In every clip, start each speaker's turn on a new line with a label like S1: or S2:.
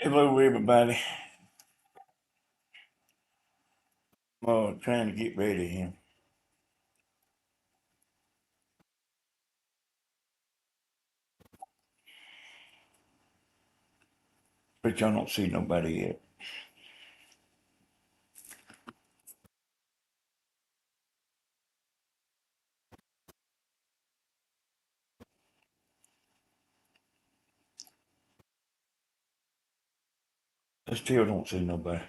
S1: Hello, everybody. Trying to get ready here. But y'all don't see nobody yet. I still don't see nobody.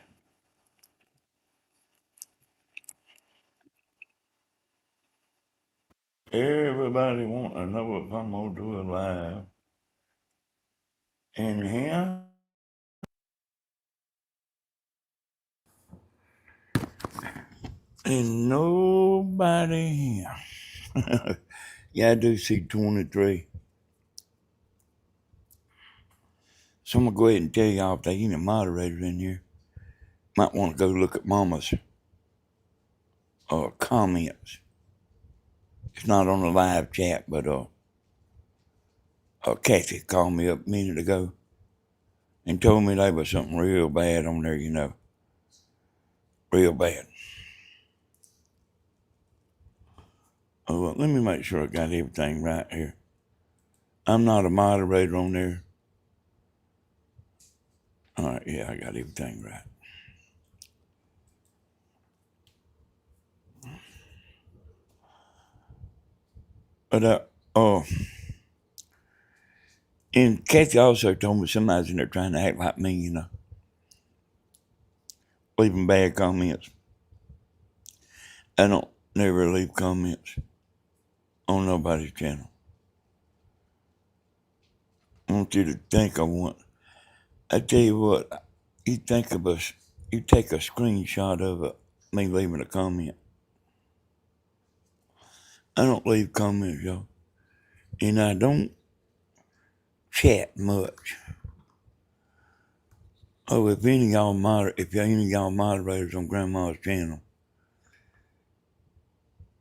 S1: Everybody want to know if I'm going to do it live in here. And nobody here. Yeah, I do see 23. So I'm going to go ahead and tell y'all if there ain't any moderators in here. Might want to go look at Mama's comments. It's not on the live chat, but Kathy called me up a minute ago and told me there was something real bad on there, real bad. Oh, well, let me make sure I got everything right here. I'm not a moderator on there. All right, yeah, I got everything right. But, and Kathy also told me somebody's in there trying to act like me, leaving bad comments. I don't never leave comments on nobody's channel. I want you to think I tell you what, you take a screenshot of me leaving a comment. I don't leave comments, y'all. And I don't chat much. Oh, if any of y'all moderators on Grandma's channel,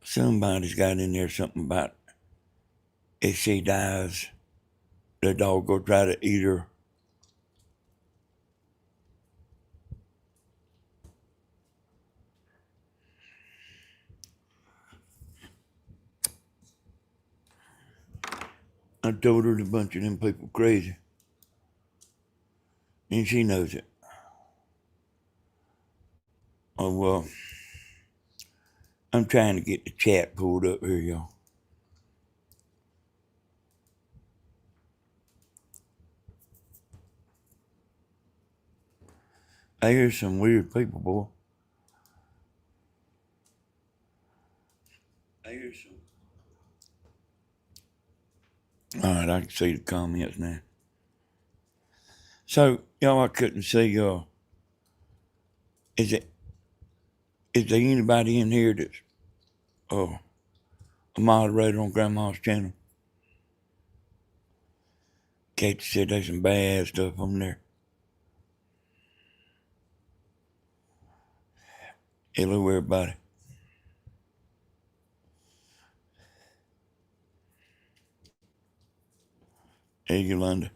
S1: somebody's got in there something about if she dies, the dog will try to eat her. I told her a bunch of them people crazy, and she knows it. Oh, well, I'm trying to get the chat pulled up here, y'all. I hear some weird people, boy. I hear some. All right, I can see the comments now. So, y'all, I couldn't see, is there anybody in here that's, a moderator on Grandma's channel? Kate said there's some bad stuff on there. Hello, everybody. Hey, Yolanda.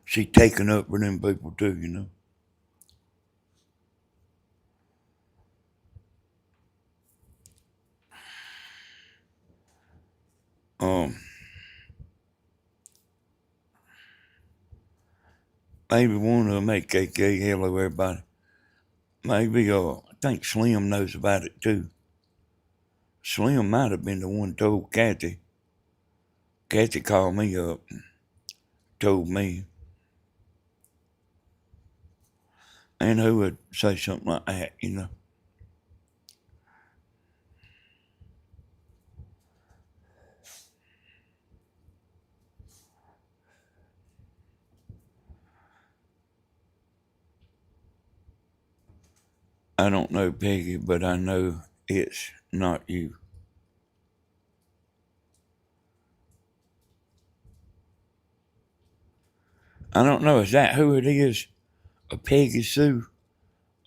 S1: She taken up with them people too, Maybe one of them, KK, hello everybody. Maybe, I think Slim knows about it too. Slim might have been the one told Kathy. Kathy called me up and told me. And who would say something like that? I don't know Peggy, but I know it's not you. I don't know, is that who it is? Peggy Sue?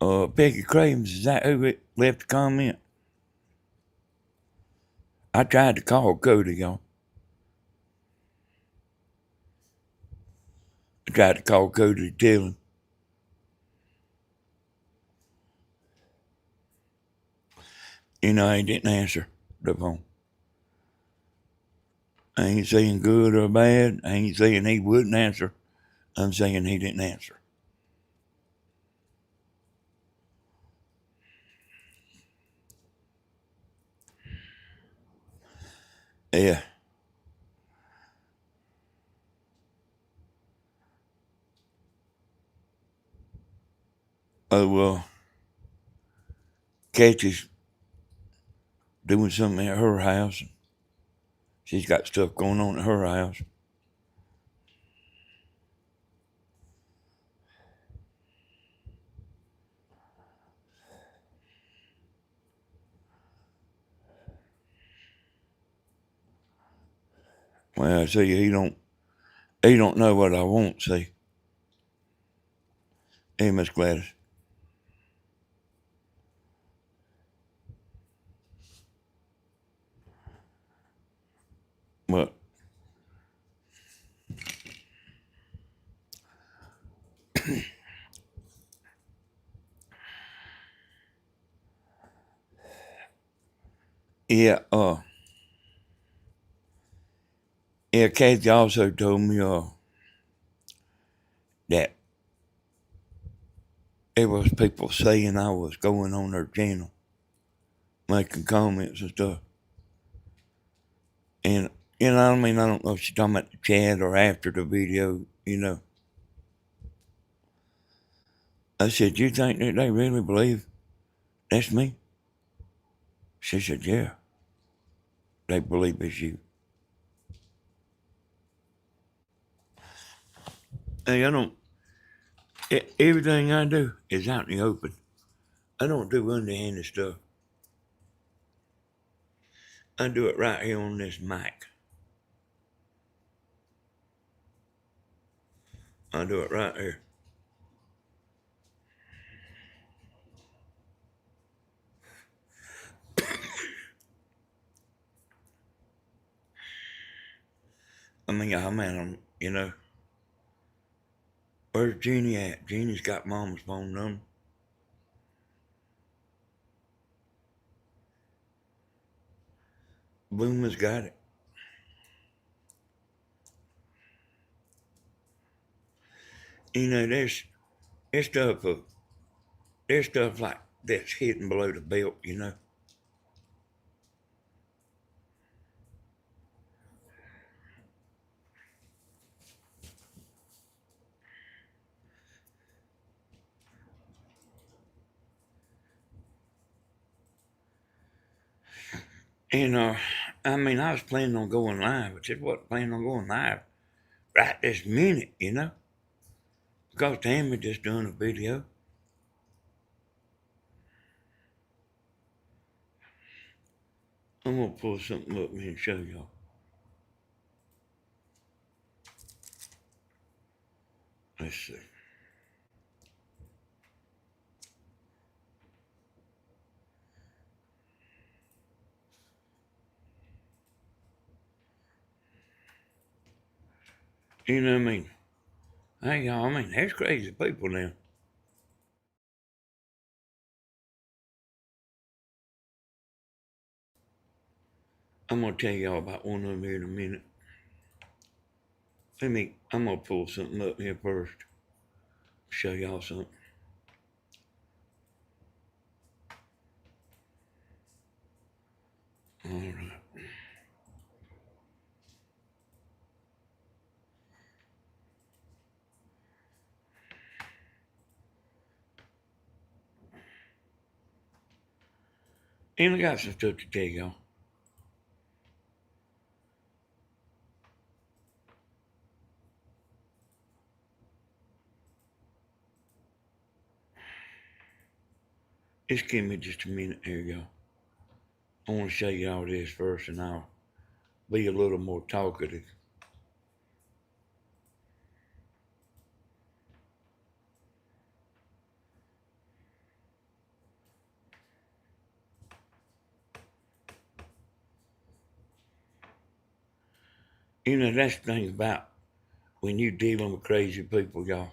S1: Peggy Cravens, is that who it left a comment? I tried to call Cody, y'all. I tried to call Cody to tell him. You know, he didn't answer the phone. I ain't saying good or bad. I ain't saying he wouldn't answer. I'm saying he didn't answer. Yeah. Oh, well, Kathy's doing something at her house. She's got stuff going on at her house. Well, I see he don't know what I want, see. Hey, Miss Gladys. What? Yeah, yeah, Kathy also told me, that there was people saying I was going on her channel, making comments and stuff. And, you know what I mean? I don't know if she's talking about the chat or after the video, you know. I said, you think that they really believe that's me? She said, yeah, they believe it's you. Hey, I don't, everything I do is out in the open. I don't do underhanded stuff. I do it right here on this mic. I do it right here. You know, where's Jeannie at? Jeannie's got Mom's phone number. Boomer's got it. You know, there's stuff of there's stuff like that's hidden below the belt, you know. And I was planning on going live, but just wasn't planning on going live right this minute, you know. Because Tammy just done a video. I'm gonna pull something up and show y'all. Let's see. You know what I mean? Hey y'all, there's crazy people now. I'm gonna tell y'all about one of them here in a minute. I'm gonna pull something up here first. Show y'all something. All right. And I got some stuff to tell y'all. Just give me just a minute here, y'all. I want to show y'all this first, and I'll be a little more talkative. You know, that's the thing about when you dealing with crazy people, y'all.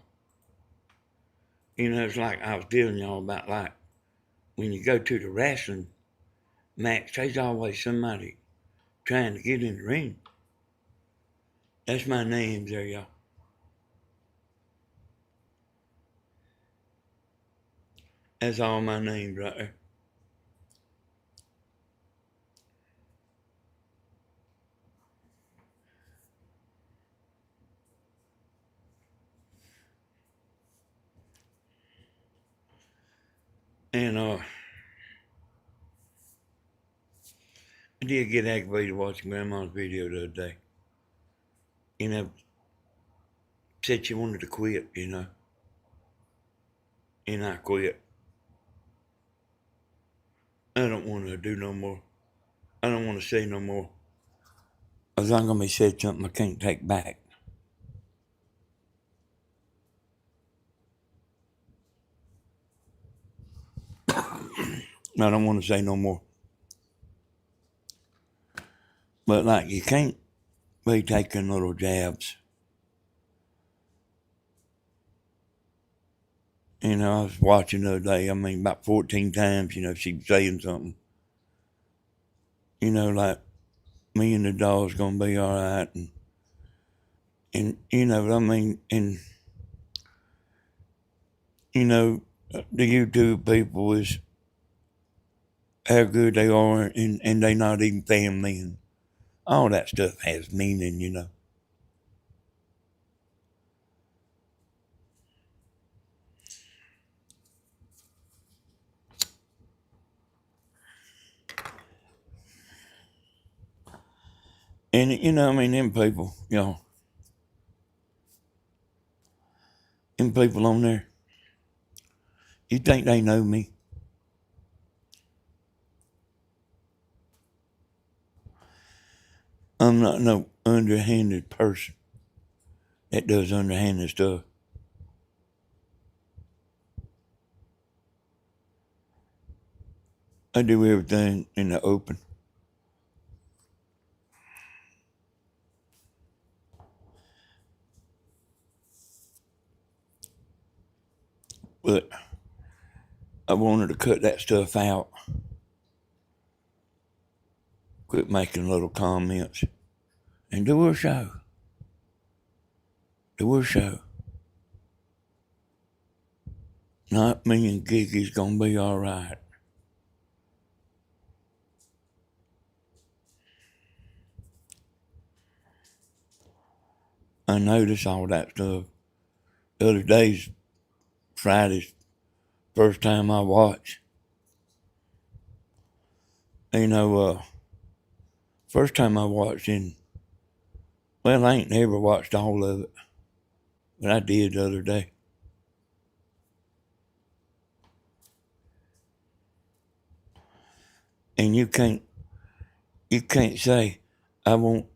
S1: You know, it's like I was telling y'all about, like, when you go to the wrestling match, there's always somebody trying to get in the ring. That's my names there, y'all. That's all my names right there. And I did get aggravated watching Grandma's video the other day. You know, said she wanted to quit, you know. And I quit. I don't want to do no more. I don't want to say no more. As long as I said something I can't take back. I don't want to say no more. But like, you can't be taking little jabs. You know, I was watching the other day, I mean, about 14 times, you know, she was saying something. You know, like, me and the dog's gonna be all right. And you know, I mean, and, you know, the YouTube people is how good they are, and they not even family, and all that stuff has meaning, you know. And, you know, I mean, them people, you know, them people on there, you think they know me? I'm not no underhanded person that does underhanded stuff. I do everything in the open. But I wanted to cut that stuff out. Quit making little comments and do a show. Do a show. Not me and Gigi's gonna be all right. I notice all that stuff. The other day's Friday's first time I watched. You know, first time I watched in, well, I ain't never watched all of it, but I did the other day. And you can't say, I won't,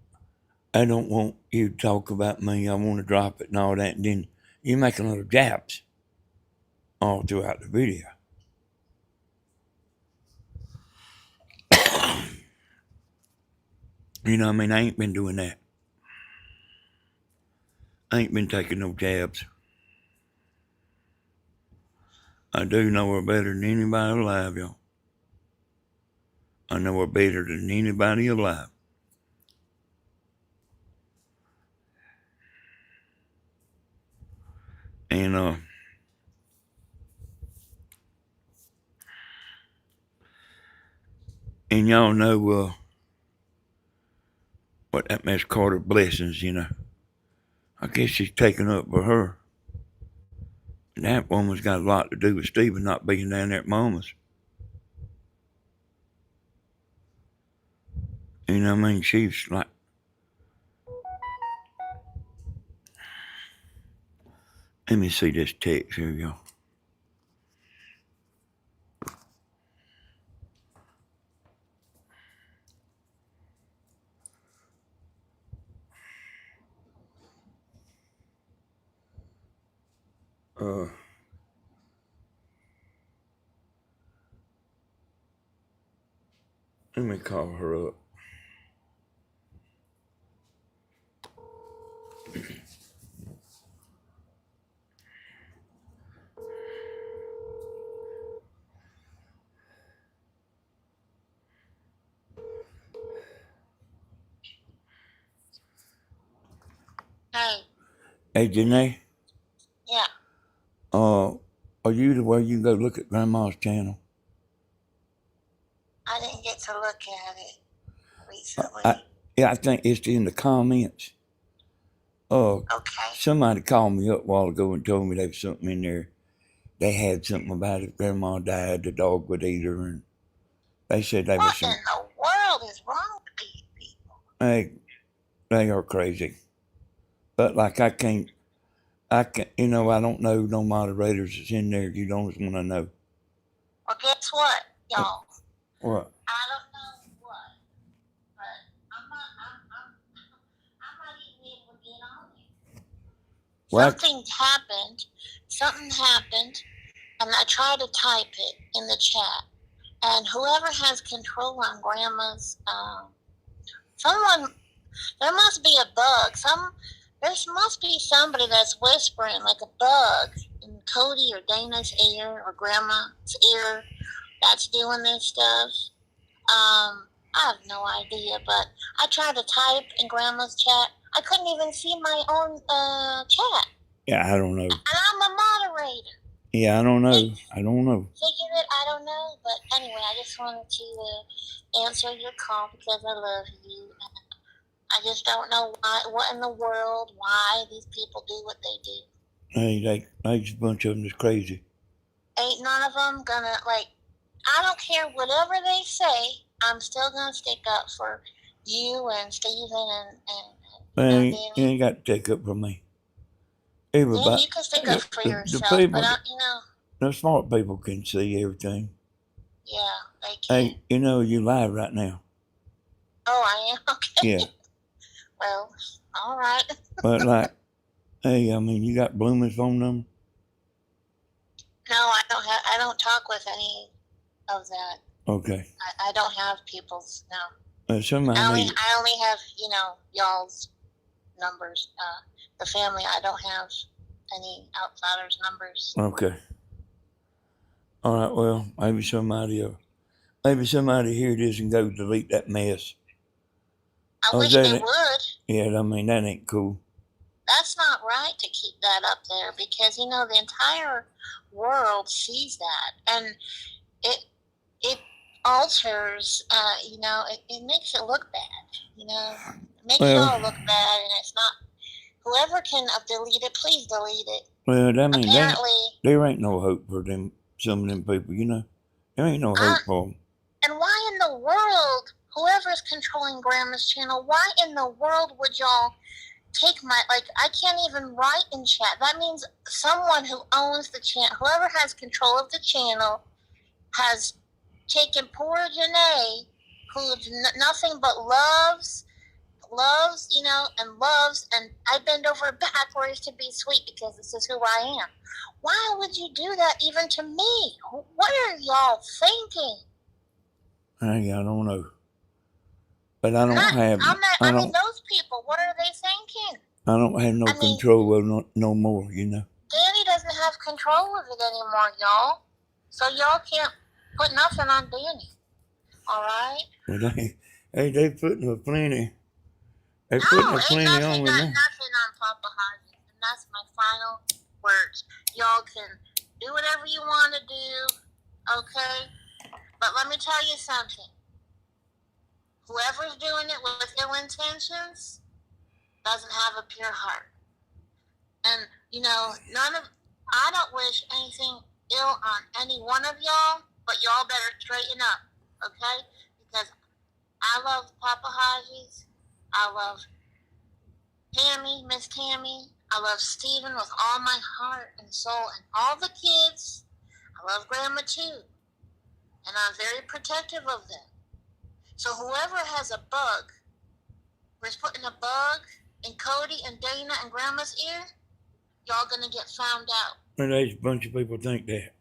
S1: I don't want you to talk about me. I want to drop it and all that. And then you're making little jabs all throughout the video. You know what I mean? I ain't been doing that. I ain't been taking no jabs. I do know her better than anybody alive, y'all. I know her better than anybody alive. And y'all know what that Miss Carter Blessings, you know. I guess she's taken up for her. And that woman's got a lot to do with Stephen not being down there at Mama's. You know what I mean? She's like, let me see this text here, y'all. Let me call her up.
S2: Hey.
S1: Hey, Janae,
S2: Yeah.
S1: are you the way you can go look at Grandma's channel?
S2: I didn't get to look at it
S1: Uh,
S2: recently.
S1: I, yeah, I think it's in the comments.
S2: Okay.
S1: Somebody called me up a while ago and told me there was something in there. They had something about if Grandma died, the dog would eat her, and they said there was
S2: What
S1: some.
S2: in the world is wrong with these people?
S1: They are crazy. But like I can't, I don't know no moderators that's in there. You don't want to know.
S2: Well, guess what, y'all?
S1: What?
S2: I don't know what, but I'm not even able to get on it.
S1: Well,
S2: Something happened, and I tried to type it in the chat. And whoever has control on Grandma's, someone, there must be a bug. There must be somebody that's whispering like a bug in Cody or Dana's ear or Grandma's ear that's doing this stuff. I have no idea, but I tried to type in Grandma's chat. I couldn't even see my own chat.
S1: yeah, I don't know.
S2: And I'm a moderator.
S1: Yeah, I don't know. I don't know.
S2: Figure it, I don't know. But anyway, I just wanted to answer your call because I love you. And I just don't know what in the world, why these people do what they do.
S1: Hey, just a bunch of them is crazy.
S2: Ain't none of them gonna, I don't care whatever they say, I'm still gonna stick up for you and Steven and
S1: You
S2: Danny.
S1: ain't got to take up for me.
S2: Yeah,
S1: Everybody,
S2: you can stick up for
S1: the
S2: yourself,
S1: people,
S2: but
S1: the smart people can see everything.
S2: yeah, they can.
S1: Hey, you live right now.
S2: Oh, I am? Okay.
S1: Yeah.
S2: Well, all right.
S1: But hey, you got Blooming's phone number?
S2: No, I don't talk with any of that.
S1: Okay.
S2: I don't have people's, no.
S1: Somebody
S2: I only have, y'all's numbers. The family, I don't have any outsiders' numbers.
S1: Okay. All right. Well, maybe somebody hear this and go delete that mess.
S2: I wish they would.
S1: Yeah, that ain't cool.
S2: That's not right to keep that up there because the entire world sees that, and it alters. It makes it look bad. It makes y'all look bad, and it's not. Whoever can delete it, please delete it.
S1: Well,
S2: Apparently,
S1: there ain't no hope for them. Some of them people, there ain't no hope for them.
S2: And why in the world, whoever's controlling Grandma's channel, why in the world would y'all take I can't even write in chat. That means someone who owns the channel, whoever has control of the channel, has taken poor Janae, who nothing but loves, and I bend over backwards to be sweet because this is who I am. Why would you do that even to me? What are y'all thinking?
S1: I don't know. But I don't have.
S2: Those people, what are they thinking?
S1: I don't have no control of no more,
S2: Danny doesn't have control of it anymore, y'all. So y'all can't put nothing on Danny. All right?
S1: Well, they putting a plenty. They
S2: No,
S1: putting a
S2: ain't
S1: plenty
S2: nothing,
S1: on
S2: got
S1: now.
S2: nothing on Papa Hodges. And that's my final words. Y'all can do whatever you want to do, okay? But let me tell you something. Whoever's doing it with ill intentions doesn't have a pure heart. And, I don't wish anything ill on any one of y'all, but y'all better straighten up, okay? Because I love Papa Hodges. I love Tammy, Miss Tammy. I love Steven with all my heart and soul and all the kids. I love Grandma too. And I'm very protective of them. So whoever has a bug, or is putting a bug in Cody and Dana and Grandma's ear, y'all gonna get found out.
S1: And there's a bunch of people think that.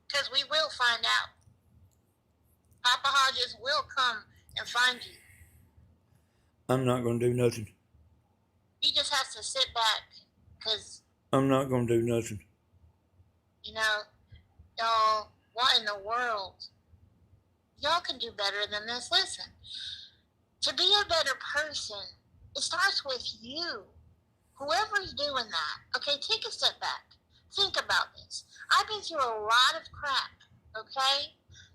S2: Because we will find out. Papa Hodges will come and find you.
S1: I'm not going to do nothing.
S2: He just has to sit back. Because
S1: I'm not going to do nothing.
S2: Y'all, what in the world? Y'all can do better than this. Listen, to be a better person, it starts with you. Whoever's doing that, okay, take a step back. Think about this. I've been through a lot of crap, okay?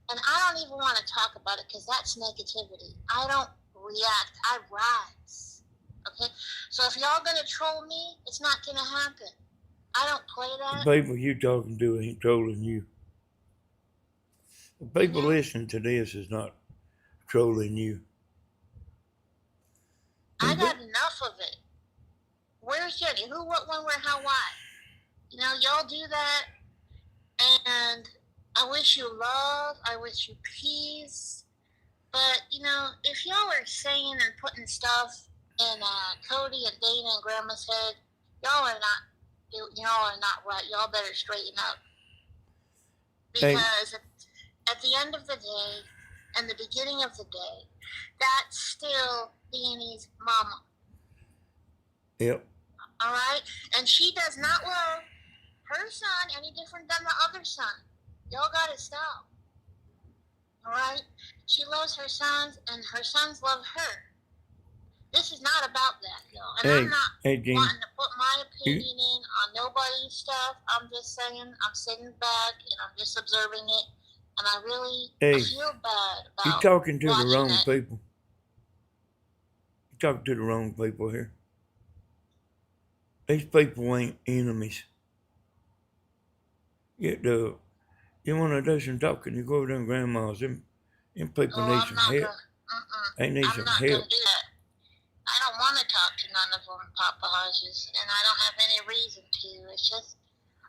S2: And I don't even want to talk about it because that's negativity. I don't react, I rise. Okay? So if y'all gonna troll me, it's not gonna happen. I don't play that.
S1: The people you talking to ain't trolling you. The people listening to this is not trolling you.
S2: I got enough of it. Where's Jenny? Who, what, when, where, how, why? You know, y'all do that, and I wish you love, I wish you peace. But, you know, if y'all are saying and putting stuff in Cody and Dana and Grandma's head, y'all are not right. Y'all better straighten up. Because at the end of the day, and the beginning of the day, that's still Danny's mama.
S1: Yep.
S2: All right? And she does not love her son any different than the other son. Y'all gotta stop. All right? She loves her sons, and her sons love her. This is not about that, y'all. And I'm not wanting to put my opinion in on nobody's stuff. I'm just saying, I'm sitting back and I'm just observing it. And I feel bad about
S1: you're talking to the wrong
S2: it.
S1: people. You're talking to the wrong people here. These people ain't enemies. You want to do some talking, you go over to them grandmas. Them people need some help. They need some help.
S2: Gonna do that. I don't want to talk to none of them, Papa Hodges, and I don't have any reason to. It's just,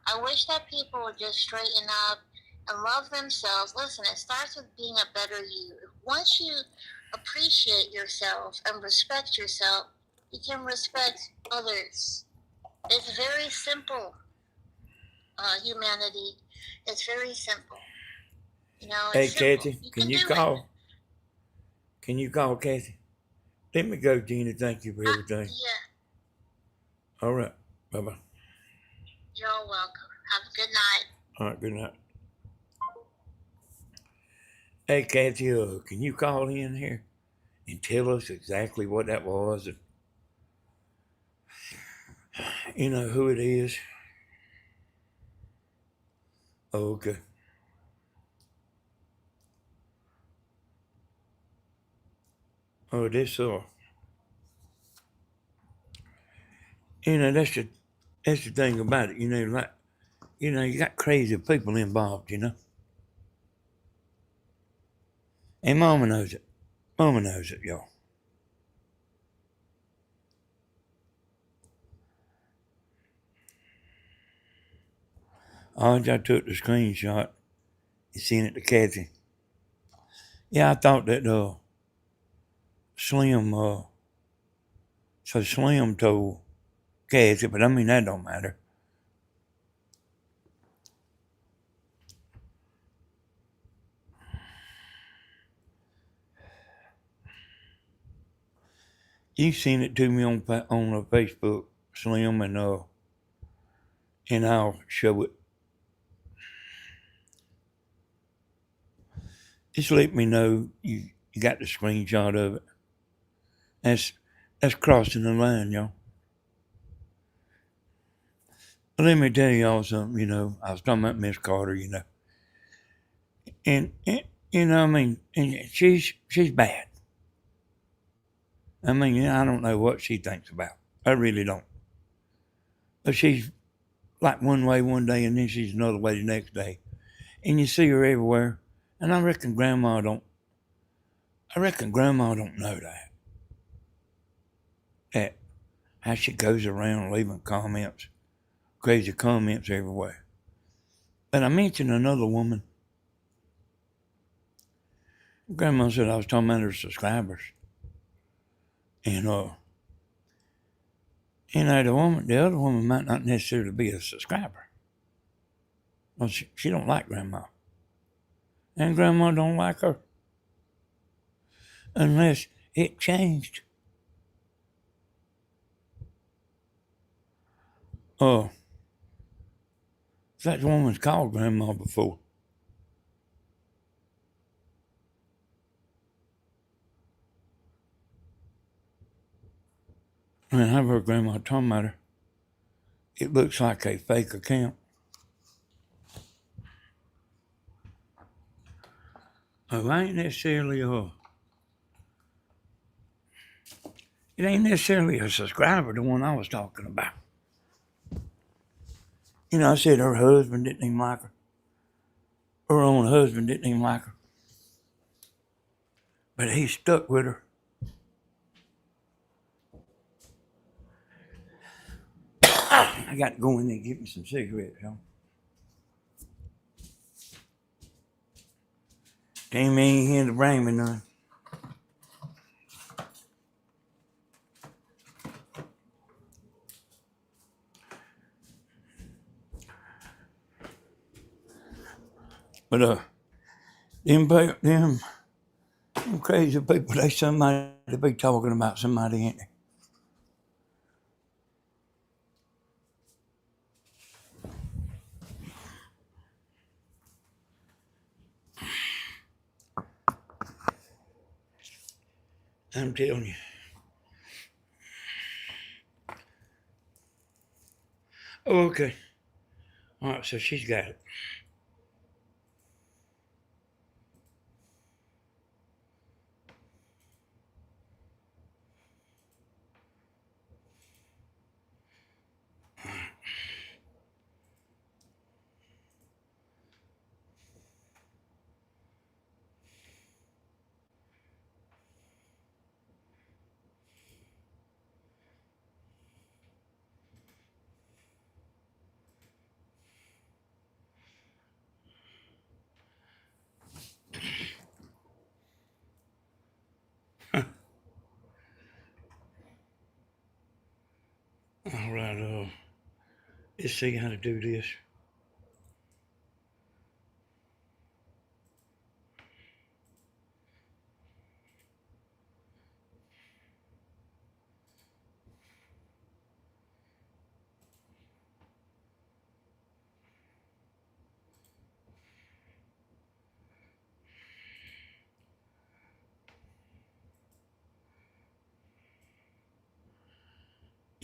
S2: I wish that people would just straighten up and love themselves. Listen, it starts with being a better you. Once you appreciate yourself and respect yourself, you can respect others. It's very simple, humanity. It's very simple. You know, it's
S1: hey,
S2: simple.
S1: Kathy, can you call? It. Can you call Kathy? Let me go, Gina. Thank you for everything.
S2: Yeah.
S1: All right. Bye-bye.
S2: You're welcome. Have a good night.
S1: All right, good night. Hey, Kathy, can you call in here and tell us exactly what that was? And, you know who it is? Oh, okay. Oh, this you know, that's the thing about it, you know, like, you know, you got crazy people involved, you know. And Mama knows it. Mama knows it, y'all. I took the screenshot and sent it to Kathy. Yeah, I thought that Slim so Slim told Kathy, but I mean that don't matter. You sent it to me on Facebook, Slim, and I'll show it. Just let me know you got the screenshot of it. That's crossing the line, y'all. But let me tell y'all something, you know. I was talking about Miss Carter, you know. And you know, I mean, and she's bad. I mean, I don't know what she thinks about. I really don't. But she's like one way one day and then she's another way the next day. And you see her everywhere. And I reckon grandma don't know that. That how she goes around leaving comments, crazy comments everywhere. But I mentioned another woman. Grandma said I was talking about her subscribers. And you know, the other woman might not necessarily be a subscriber. Well, she don't like grandma. And grandma don't like her. Unless it changed. That woman's called grandma before. And I've heard grandma talking about her. It looks like a fake account. Oh, I ain't necessarily it ain't necessarily a subscriber, the one I was talking about. You know, I said her husband didn't even like her. Her own husband didn't even like her. But he stuck with her. I got to go in there and get me some cigarettes, y'all. Damn, ain't here to bring me none. But them crazy people, they somebody to be talking about somebody, ain't they? I'm telling you. Oh, okay. All right, so she's got it. All right, let's see how to do this.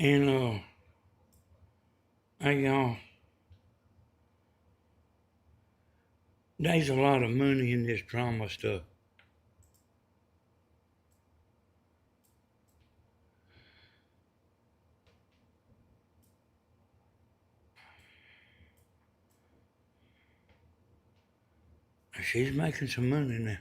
S1: And hey y'all, there's a lot of money in this drama stuff. She's making some money now.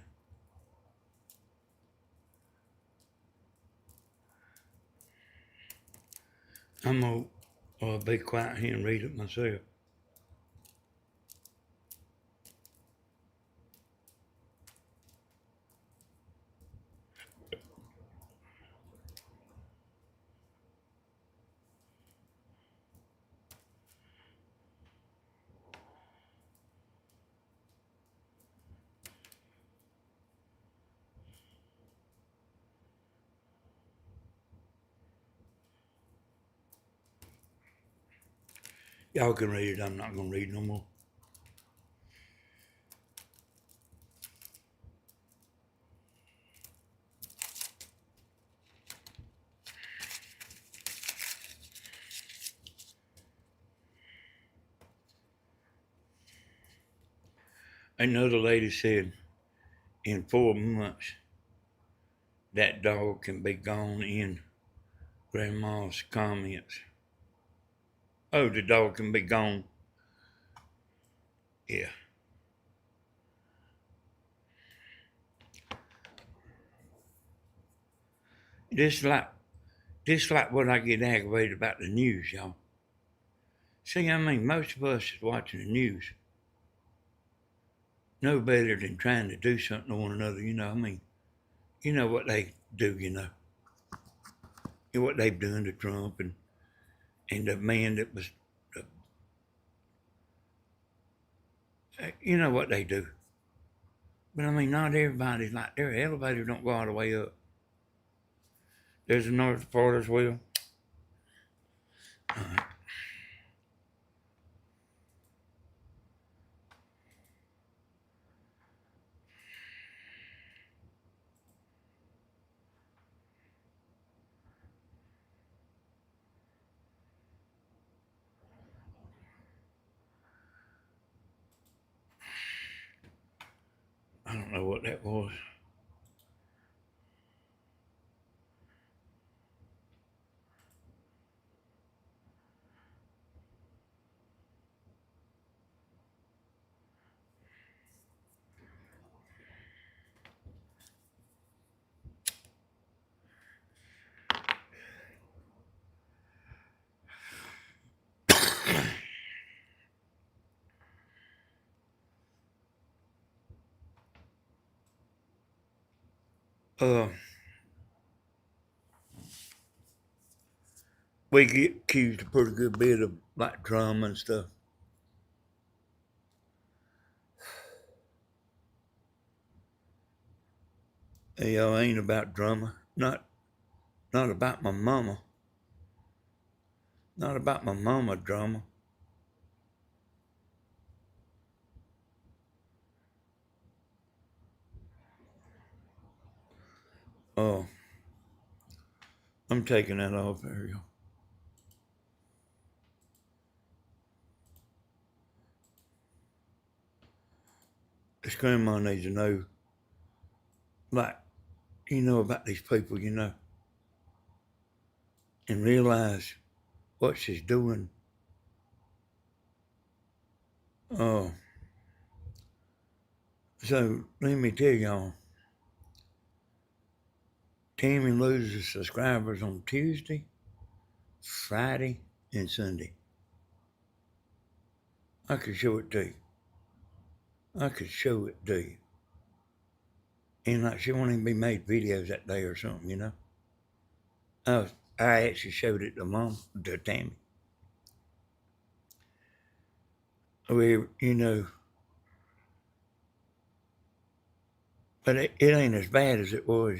S1: I'm gonna be quiet here and read it myself. Y'all can read it. I'm not gonna read no more. Another lady said in 4 months that dog can be gone in grandma's comments. Oh, the dog can be gone. Yeah. This like what I get aggravated about the news, y'all. See, I mean, most of us is watching the news no better than trying to do something to one another, you know. I mean, you know what they do, you know. You know what they've done to Trump and the man that was, you know what they do. But I mean, not everybody's like their elevator don't go all the way up. There's another part as well. All right. that was. We get accused a pretty good bit of like drama and stuff. Ain't about drama. Not about my mama. Not about my mama drama. Oh, I'm taking that off there, y'all. This grandma needs to know, like, about these people, and realize what she's doing. Oh, so let me tell y'all, Tammy loses subscribers on Tuesday, Friday, and Sunday. I could show it to you. I could show it to you. And like she won't even be made videos that day or something. I actually showed it to Tammy. We, but it ain't as bad as it was.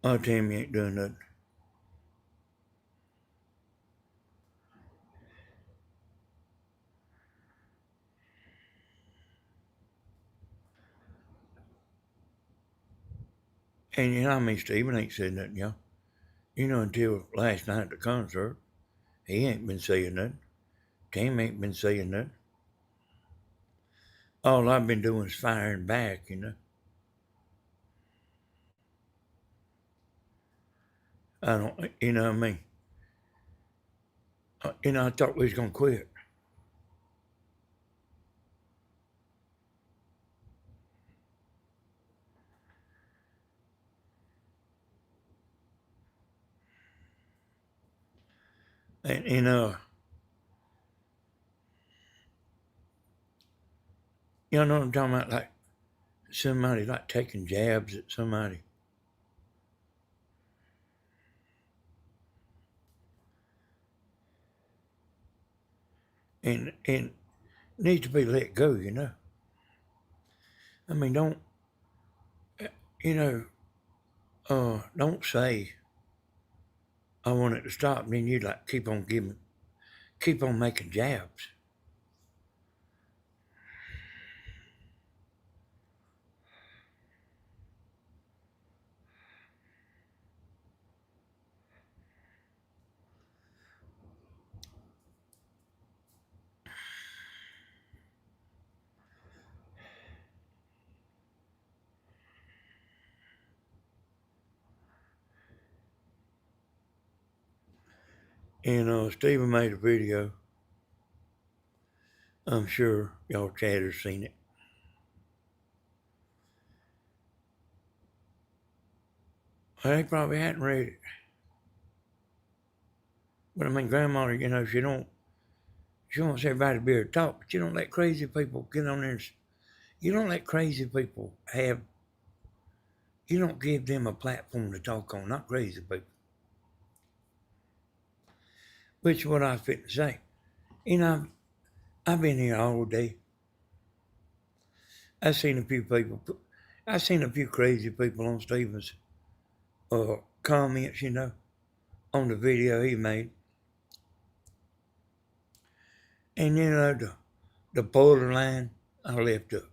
S1: Oh, Tammy ain't doing nothing. And Stephen ain't said nothing, y'all. Until last night at the concert, he ain't been saying nothing. Tammy ain't been saying nothing. All I've been doing is firing back. I don't, what I mean? I thought we was going to quit. And, you know what I'm talking about? Like somebody like taking jabs at somebody. And needs to be let go. I mean, you know, don't say I want it to stop, and then you like keep on making jabs. And Stephen made a video. I'm sure y'all chatters seen it. Well, they probably hadn't read it. But I mean, grandma, she wants everybody to be able to talk, but you don't let crazy people get on there. You don't let crazy people you don't give them a platform to talk on, not crazy people. Which is what I was fit to say. I've been here all day. I've seen a few crazy people on Stevens' comments, on the video he made. And the borderline I left up.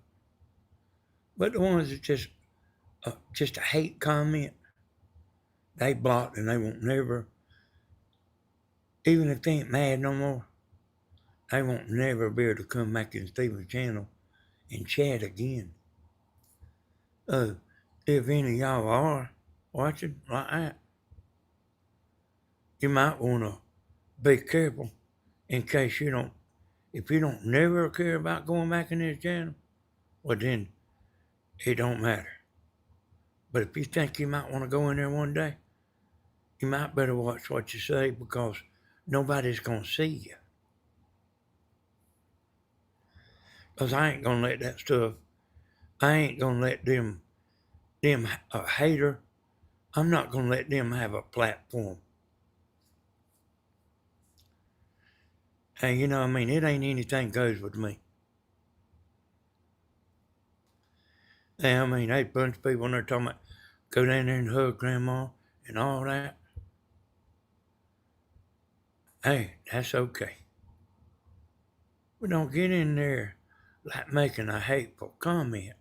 S1: But the ones that just a hate comment, They blocked and they won't never, even if they ain't mad no more, they won't never be able to come back in Stephen's channel and chat again. If any of y'all are watching like that, you might want to be careful in case you don't, if you don't never care about going back in his channel, well then it don't matter. But if you think you might want to go in there one day, you might better watch what you say because nobody's going to see you. Because I ain't going to let that stuff, I ain't going to let them a hater, I'm not going to let them have a platform. And you know, I mean, it ain't anything goes with me. And I mean, there's a bunch of people in there talking about go down there and hug grandma and all that. Hey, that's okay. But don't get in there like making a hateful comment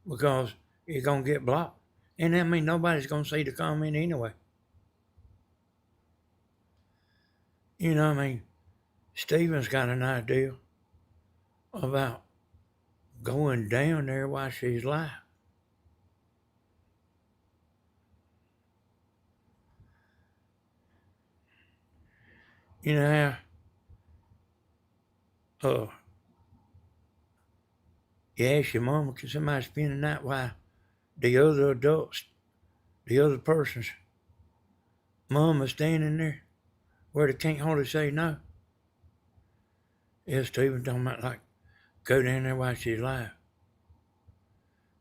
S1: because you're going to get blocked. And I mean, nobody's going to see the comment anyway. You know, I mean, Stephen's got an idea about going down there while she's live. You know how, you ask your mama, can somebody spend the night while the other adults, the other person's mama standing there where they can't hardly say no? Yeah, Stephen talking about like, go down there while she's live.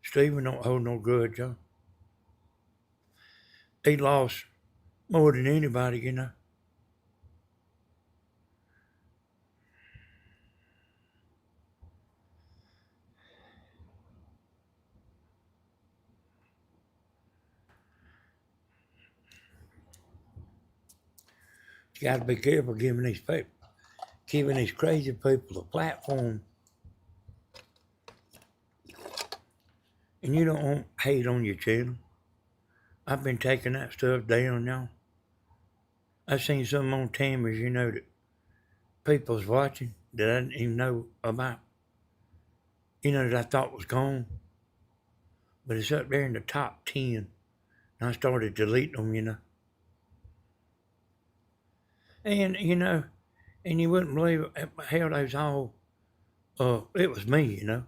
S1: Stephen don't hold no grudge, y'all. He lost more than anybody, you know. You got to be careful giving these crazy people a platform. And you don't want hate on your channel. I've been taking that stuff down, y'all. I've seen some on cameras, you know, that people's watching that I didn't even know about. You know, that I thought was gone. But it's up there in the top 10. And I started deleting them, you know. And, you know, and you wouldn't believe how they was all, it was me, you know.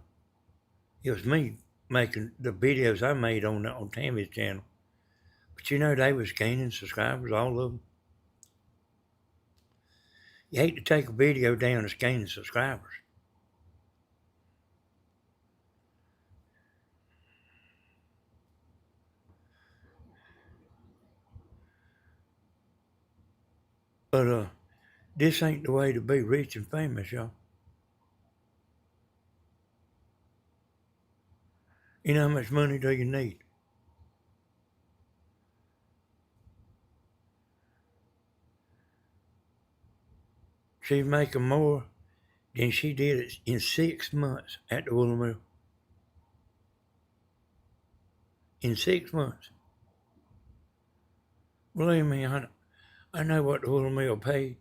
S1: It was me making the videos I made on Tammy's channel. But you know, they was gaining subscribers, all of them. You hate to take a video down that's gaining subscribers. But this ain't the way to be rich and famous, y'all. You know how much money do you need? She's making more than she did in 6 months at the Woolen Mill. In 6 months. Believe me, I know what the Woolen Mill paid,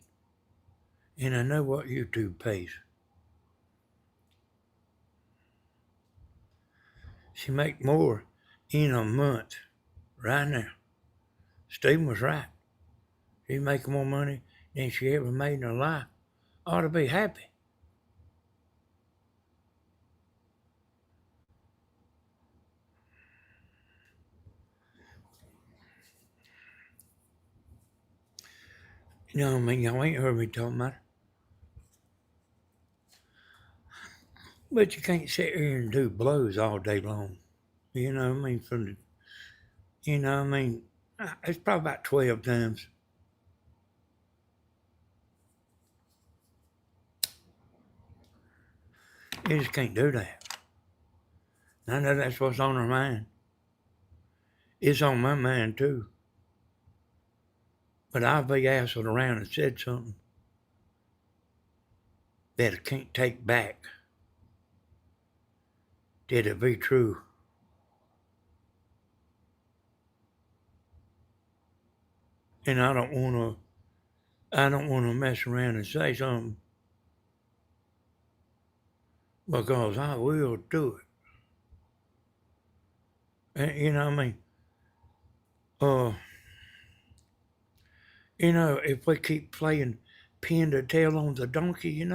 S1: and I know what YouTube pays. She make more in a month right now. Stephen was right. She's making more money than she ever made in her life. Ought to be happy. You know what I mean? Y'all ain't heard me talking about it. But you can't sit here and do blows all day long. You know what I mean? It's probably about 12 times. You just can't do that. I know that's what's on her mind. It's on my mind too. But I'll be asshole around and said something that I can't take back. Did it be true? And I don't wanna mess around and say something because I will do it. And, you know what I mean? Uh, if we keep playing pin the tail on the donkey,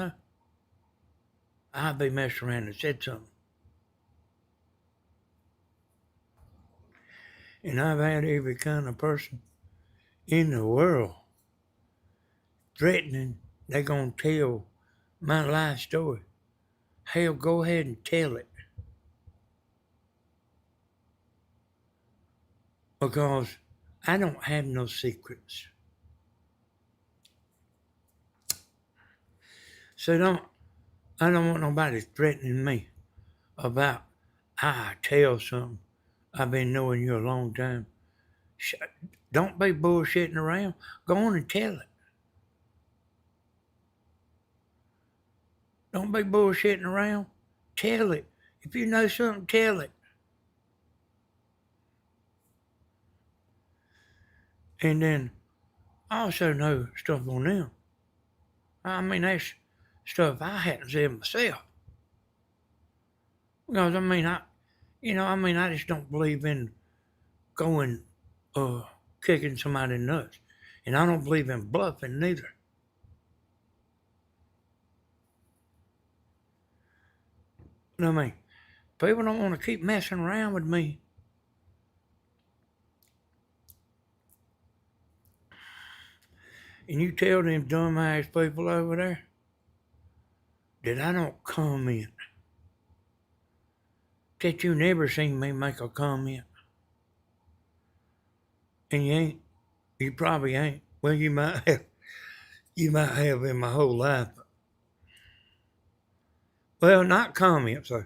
S1: I'll be messing around and said something. And I've had every kind of person in the world threatening they're going to tell my life story. Hell, go ahead and tell it. Because I don't have no secrets. So I don't want nobody threatening me about I tell something. I've been knowing you a long time. Don't be bullshitting around. Go on and tell it. Don't be bullshitting around. Tell it. If you know something, tell it. And then I also know stuff on them. I mean, that's stuff I hadn't said myself. Because I just don't believe in going, kicking somebody nuts, and I don't believe in bluffing neither. You know what I mean? People don't want to keep messing around with me. And you tell them dumbass people over there that I don't comment, that you never seen me make a comment. And you probably ain't. Well, you might have in my whole life. Well, not comments, though.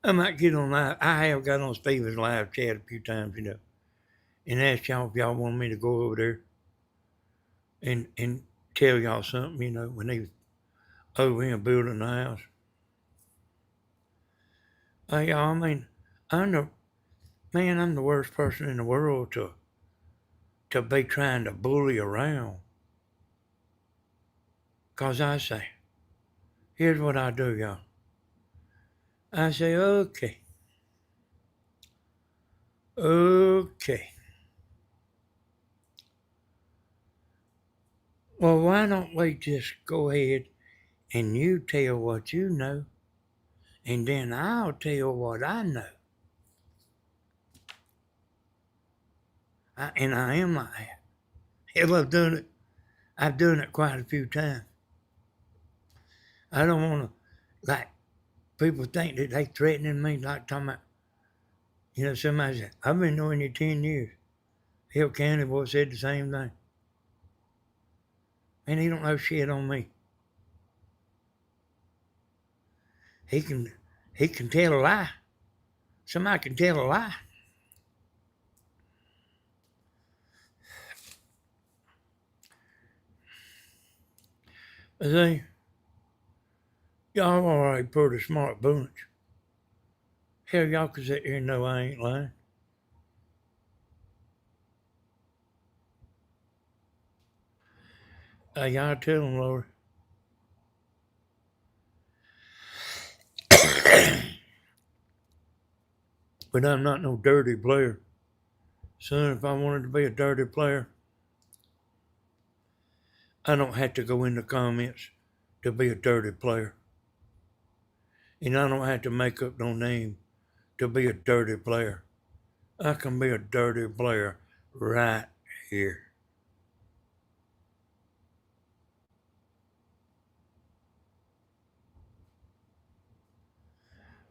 S1: I might get on live. I have got on Steven's live chat a few times, and asked y'all if y'all want me to go over there and tell y'all something, when they was over here building the house. Y'all, I mean, I'm the I'm the worst person in the world to be trying to bully around. Cause I say, here's what I do, y'all. I say, okay. Well, why don't we just go ahead and you tell what you know, and then I'll tell what I know. And I am like that. Hell, I've done it. I've done it quite a few times. I don't want to, like, people think that they threatening me, like talking about, somebody said, I've been knowing you 10 years. Hill County boy said the same thing. And he don't know shit on me. He can tell a lie. Somebody can tell a lie. But see, y'all already pretty smart bunch. Hell, y'all can sit here and know I ain't lying. Y'all tell them, Lord. But I'm not no dirty player. Son, if I wanted to be a dirty player, I don't have to go in the comments to be a dirty player. And I don't have to make up no name to be a dirty player. I can be a dirty player right here.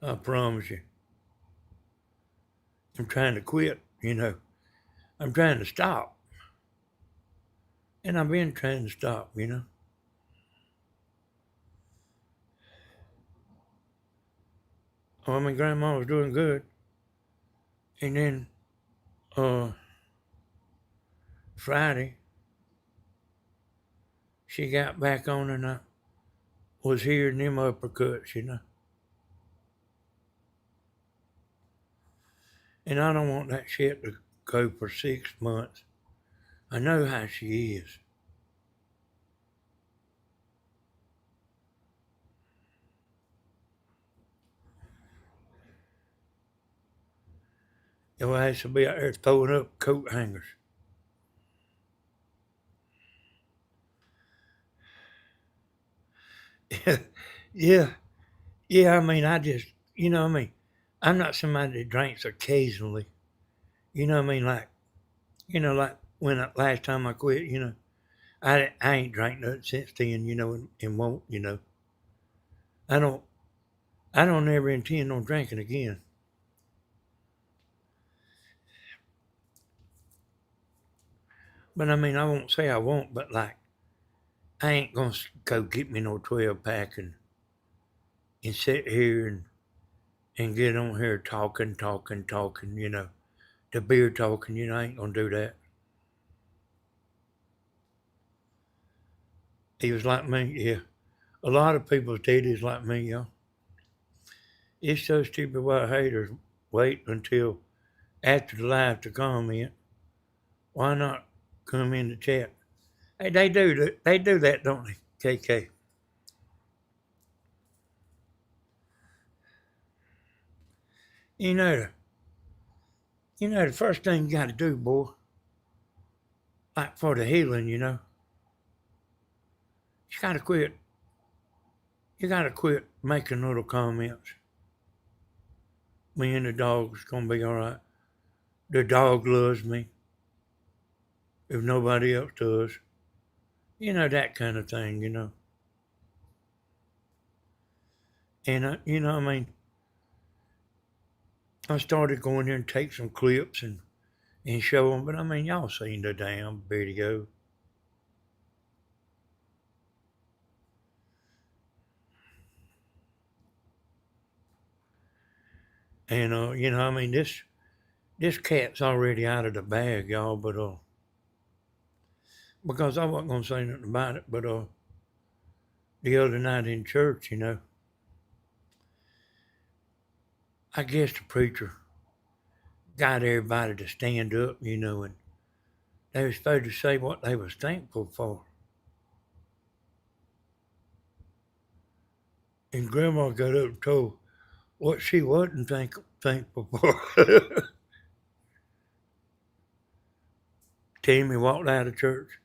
S1: I promise you. I'm trying to quit, I'm trying to stop. And I've been trying to stop, Oh, my grandma was doing good. And then Friday, she got back on and I was hearing them uppercuts. And I don't want that shit to go for 6 months. I know how she is. Your ass will be out there throwing up coat hangers. Yeah, yeah. I mean, I just, I'm not somebody that drinks occasionally. You know what I mean? Like when last time I quit, I ain't drank nothing since then, and won't, I don't, I don't ever intend on drinking again. But I mean, I won't say I won't, but like, I ain't gonna go get me no 12 pack and sit here and get on here talking, the beer talking, I ain't gonna do that. He was like me, yeah. A lot of people's daddies like me, y'all. It's so stupid why haters wait until after the live to comment. Why not come in the chat? Hey, they do that, don't they, KK? You know the, the first thing you got to do, boy, like for the healing, you got to quit. You got to quit making little comments. Me and the dog's gonna be all right. The dog loves me if nobody else does. That kind of thing. And I mean, I started going there and take some clips and show them, but I mean, y'all seen the damn video. And I mean, this cat's already out of the bag, y'all. But because I wasn't gonna say nothing about it, but the other night in church, I guess the preacher got everybody to stand up, and they were supposed to say what they was thankful for. And Grandma got up and told what she wasn't thankful for. Timmy walked out of church.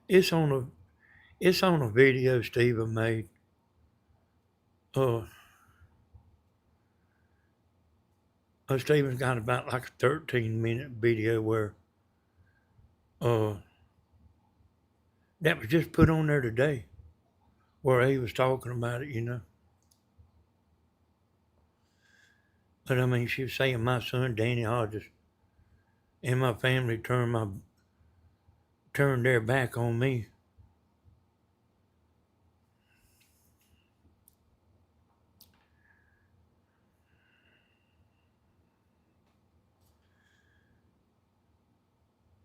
S1: It's on a video Steven made. Uh, Steven's got about like a 13-minute video where uh that was just put on there today, where he was talking about it. But I mean, she was saying my son Danny Hodges and my family turned their back on me.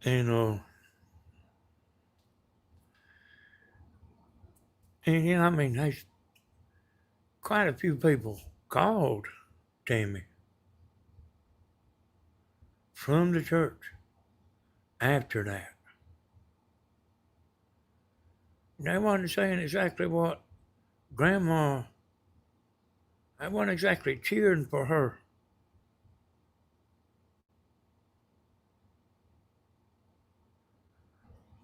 S1: And I mean, there's quite a few people called Tammy from the church after that. They wasn't saying exactly what Grandma, they wasn't exactly cheering for her.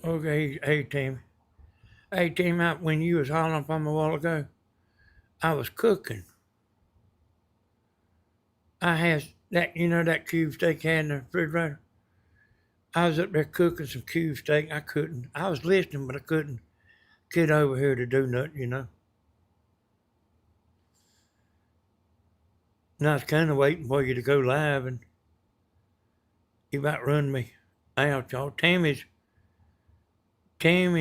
S1: Okay, hey Tammy. Hey Tammy, when you was hollering for me a while ago, I was cooking. I had that cube steak I had in the refrigerator. I was up there cooking some cube steak. I was listening, but I couldn't get over here to do nothing. And I was kind of waiting for you to go live, and you about run me out, y'all. Tammy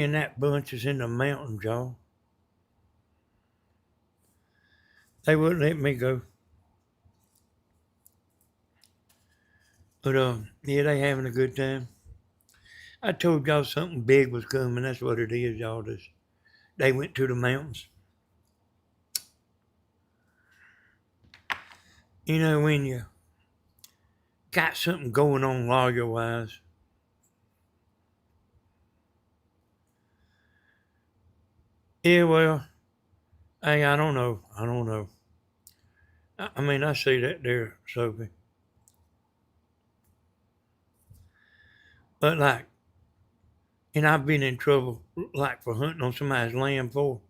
S1: and that bunch is in the mountains, y'all. They wouldn't let me go. But yeah, they having a good time. I told y'all something big was coming. That's what it is, y'all. They went to the mountains. when you got something going on lawyer wise, yeah, well, hey, I don't know. I mean, I see that there, Sophie. But like, and I've been in trouble, like for hunting on somebody's land for,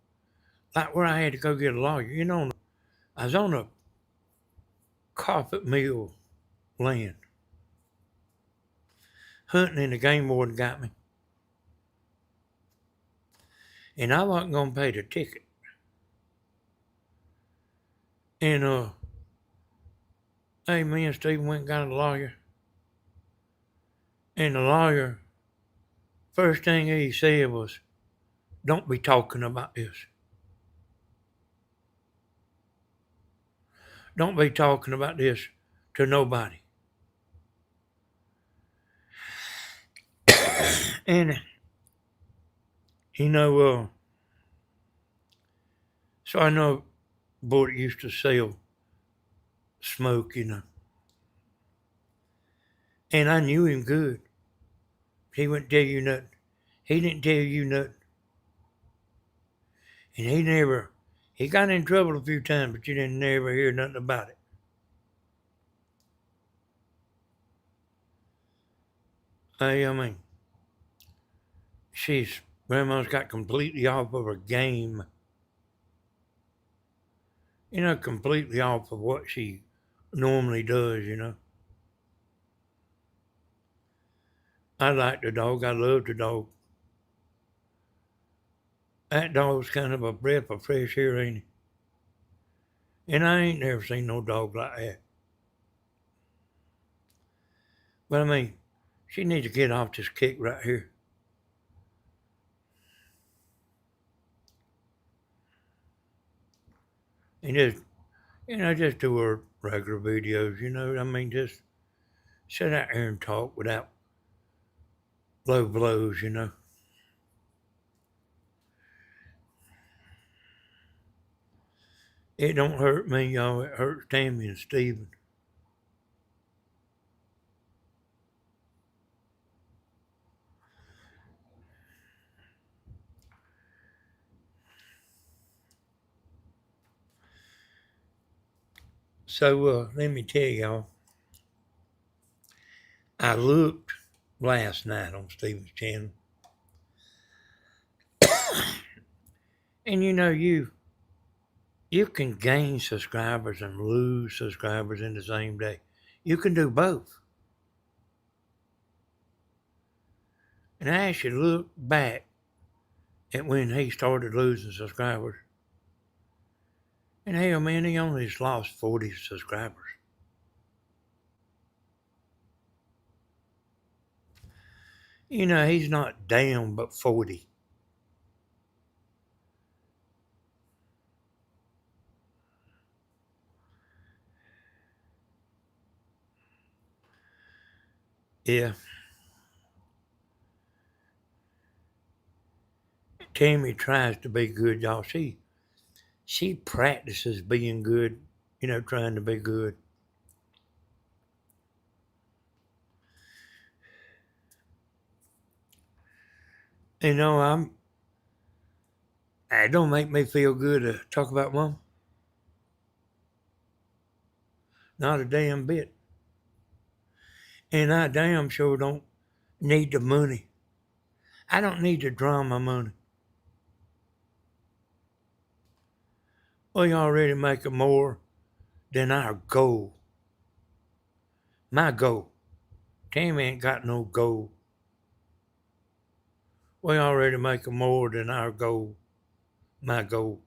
S1: like where I had to go get a lawyer. I was on a carpet mill land, hunting, and the game warden got me, and I wasn't gonna pay the ticket. And hey, me and Stephen went and got a lawyer, and the lawyer, first thing he said was, "Don't be talking about this. Don't be talking about this to nobody." And you know, so I know a boy that used to sell smoke, and I knew him good. He wouldn't tell you nothing. He didn't tell you nothing. And he got in trouble a few times, but you didn't never hear nothing about it. I mean, grandma's got completely off of her game. Completely off of what she normally does. I like the dog. I love the dog. That dog's kind of a breath of fresh air, ain't he? And I ain't never seen no dog like that. But I mean, she needs to get off this kick right here. And just do her regular videos. I mean, just sit out here and talk without low blows. It don't hurt me, y'all. It hurts Tammy and Steven. So let me tell y'all, I looked last night on Steven's channel, and you can gain subscribers and lose subscribers in the same day. You can do both. And I actually looked back at when he started losing subscribers. And hell, man, he only just lost 40 subscribers. He's not down but 40. Yeah. Tammy tries to be good, y'all. She practices being good, trying to be good. It don't make me feel good to talk about Mom. Not a damn bit. And I damn sure don't need the money. I don't need the drama money. We already making more than our goal. My goal. Tammy ain't got no goal. We already making more than our goal. My goal.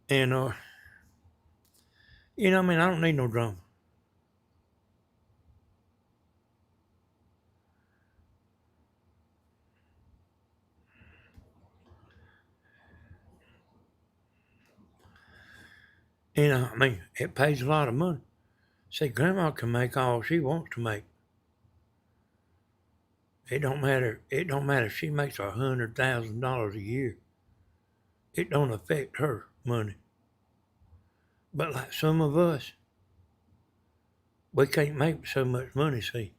S1: And I don't need no drama. It pays a lot of money. See, Grandma can make all she wants to make.
S3: It don't matter. It don't matter if she makes $100,000 a year. It don't affect her money. But like some of us, we can't make so much money, see.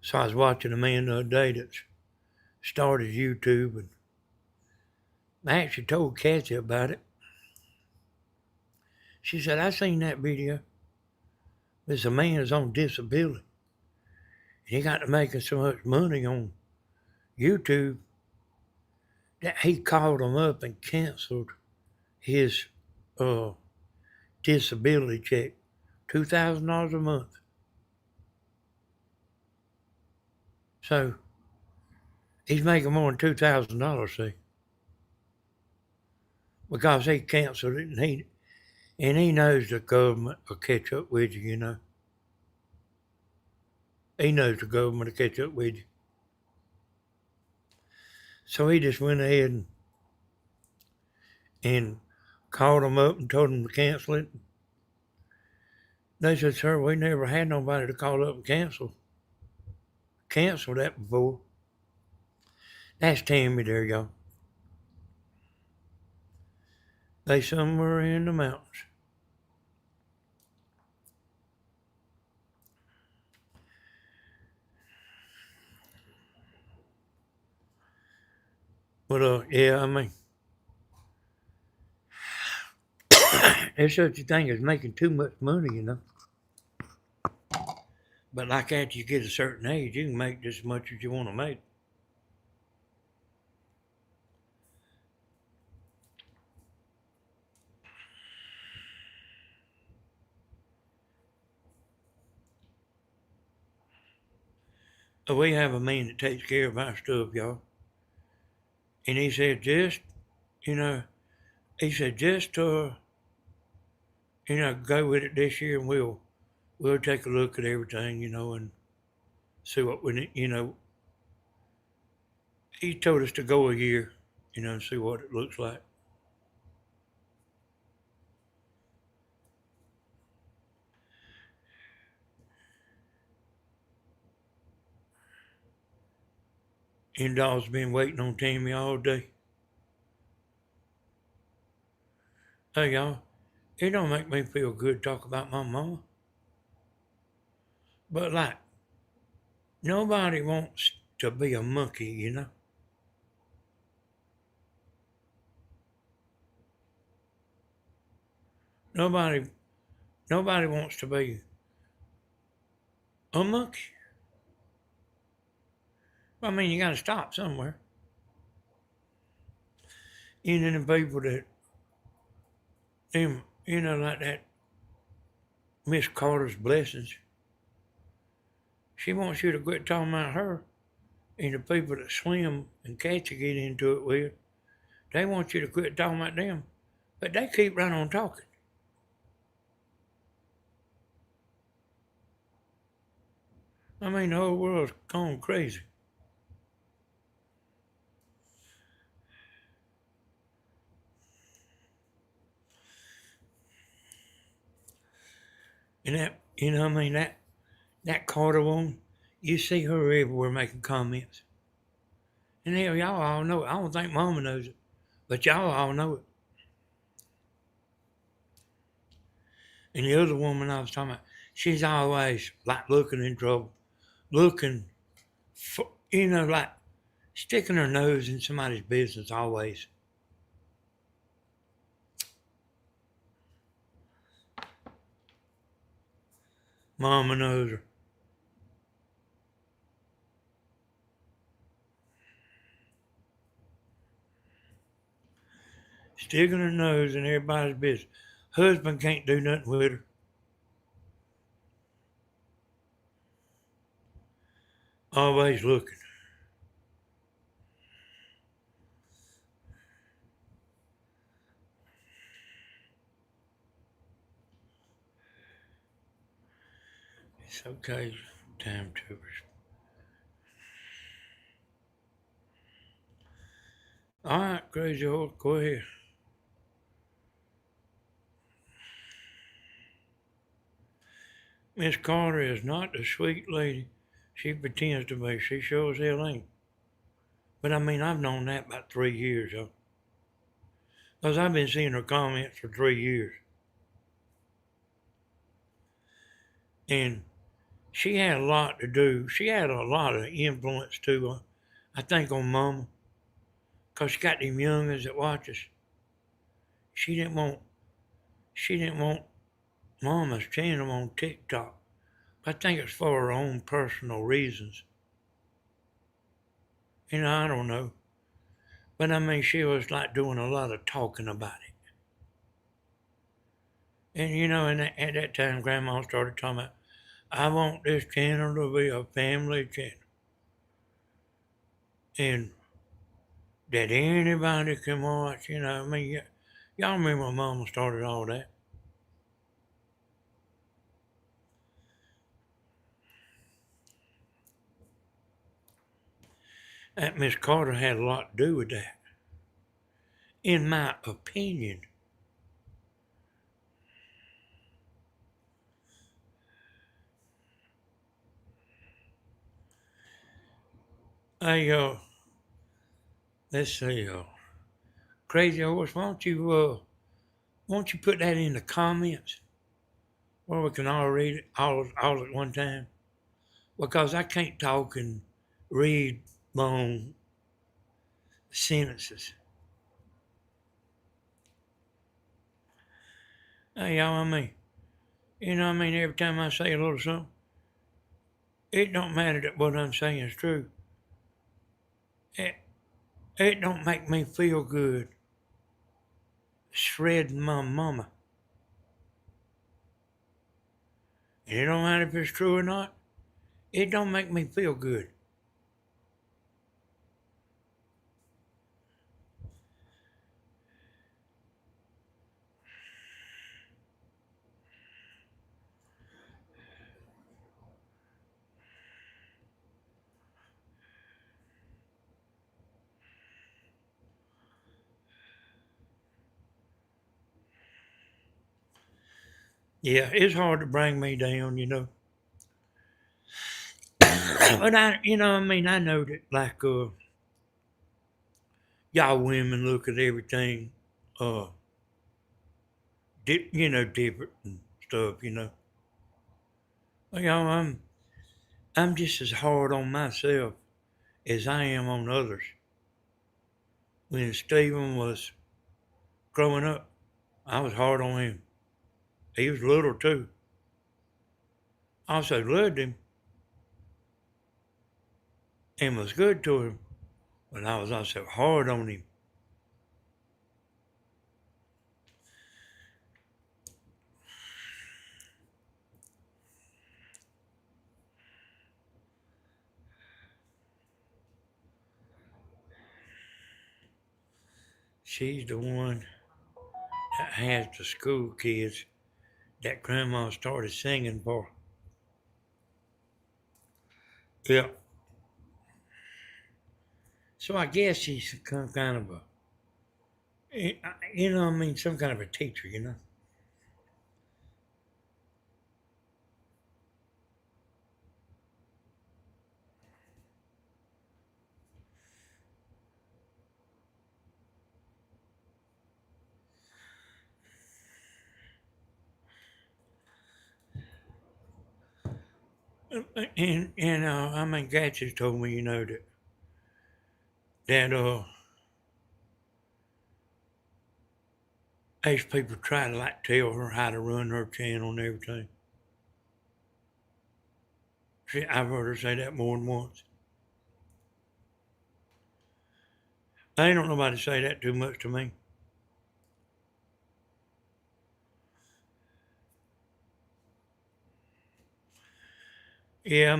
S3: So I was watching a man the other day that started YouTube, and I actually told Kathy about it. She said, I seen that video. There's a man that's on disability. And he got to making so much money on YouTube that he called him up and canceled his uh, disability check, $2,000 a month. So he's making more than $2,000, see, because he canceled it, and he knows the government will catch up with you, you know. He knows the government will catch up with you. So he just went ahead and called them up and told them to cancel it. They said, sir, we never had nobody to call up and cancel that before. That's Tammy there, y'all. They somewhere in the mountains. But yeah, I mean, there's such a thing as making too much money, you know. But like after you get a certain age, you can make just as much as you want to make. We have a man that takes care of our stuff, y'all. And he said, you know, go with it this year, and we'll take a look at everything, you know, and see what we need, you know. He told us to go a year, you know, and see what it looks like. And Daw's been waiting on Tammy all day. Hey, y'all, it don't make me feel good to talk about my mama. But, like, nobody wants to be a monkey, you know? Nobody wants to be a monkey. I mean, you got to stop somewhere. And then the people you know, like that Miss Carter's Blessings, she wants you to quit talking about her. And the people that Slim and Kathy get into it with, they want you to quit talking about them. But they keep right on talking. I mean, the whole world's gone crazy. And that, you know, I mean, that Carter woman, you see her everywhere making comments. And hell, y'all all know it. I don't think Mama knows it, but y'all all know it. And the other woman I was talking about, she's always like looking in trouble, looking for, you know, like sticking her nose in somebody's business always. Mama knows her. Sticking her nose in everybody's business. Husband can't do nothing with her. Always looking. It's okay, time troopers. All right, Crazy Horse, go ahead. Miss Carter is not the sweet lady she pretends to be. She sure as hell ain't. But I mean, I've known that about 3 years, though. Because I've been seeing her comments for 3 years. And she had a lot to do. She had a lot of influence, too, I think, on Mama. Because she got them youngins that watch us. She didn't want Mama's channel on TikTok. I think it's for her own personal reasons. I don't know. But I mean, she was like doing a lot of talking about it. And at that time, Grandma started talking about, I want this channel to be a family channel. And that anybody can watch, I mean, y'all remember when Mama started all that. That Miss Carter had a lot to do with that. In my opinion. Hey, let's see, Crazy Horse, won't you put that in the comments where we can all read it all at one time? Because I can't talk and read long sentences. Hey, y'all, every time I say a little something, it don't matter that what I'm saying is true. It don't make me feel good shredding my mama. And it don't matter if it's true or not. It don't make me feel good. Yeah, it's hard to bring me down, But I know that like y'all women look at everything uh different and stuff. I'm just as hard on myself as I am on others. When Stephen was growing up, I was hard on him. He was little too. I also loved him and was good to him, but I was also hard on him. She's the one that has the school kids that Grandma started singing for. Yeah. So I guess she's some kind of some kind of a teacher. And Gatches told me, that these people try to like tell her how to run her channel and everything. I've heard her say that more than once. Ain't nobody say that too much to me. Yeah,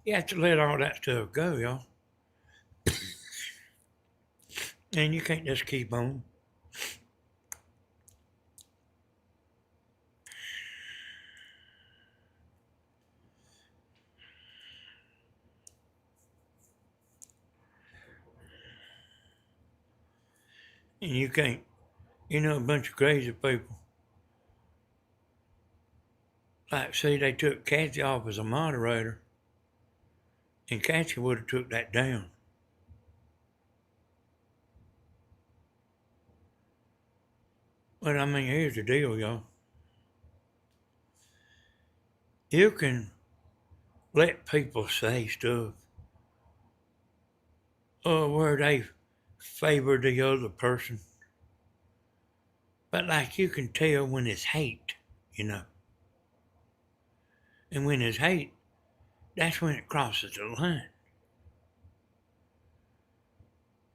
S3: you have to let all that stuff go, y'all. And you can't just keep on. And you can't, a bunch of crazy people Like, see, they took Kathy off as a moderator, and Kathy would have took that down. But I mean, here's the deal, y'all. You can let people say stuff where they favor the other person. But like you can tell when it's hate, you know. And when it's hate, that's when it crosses the line.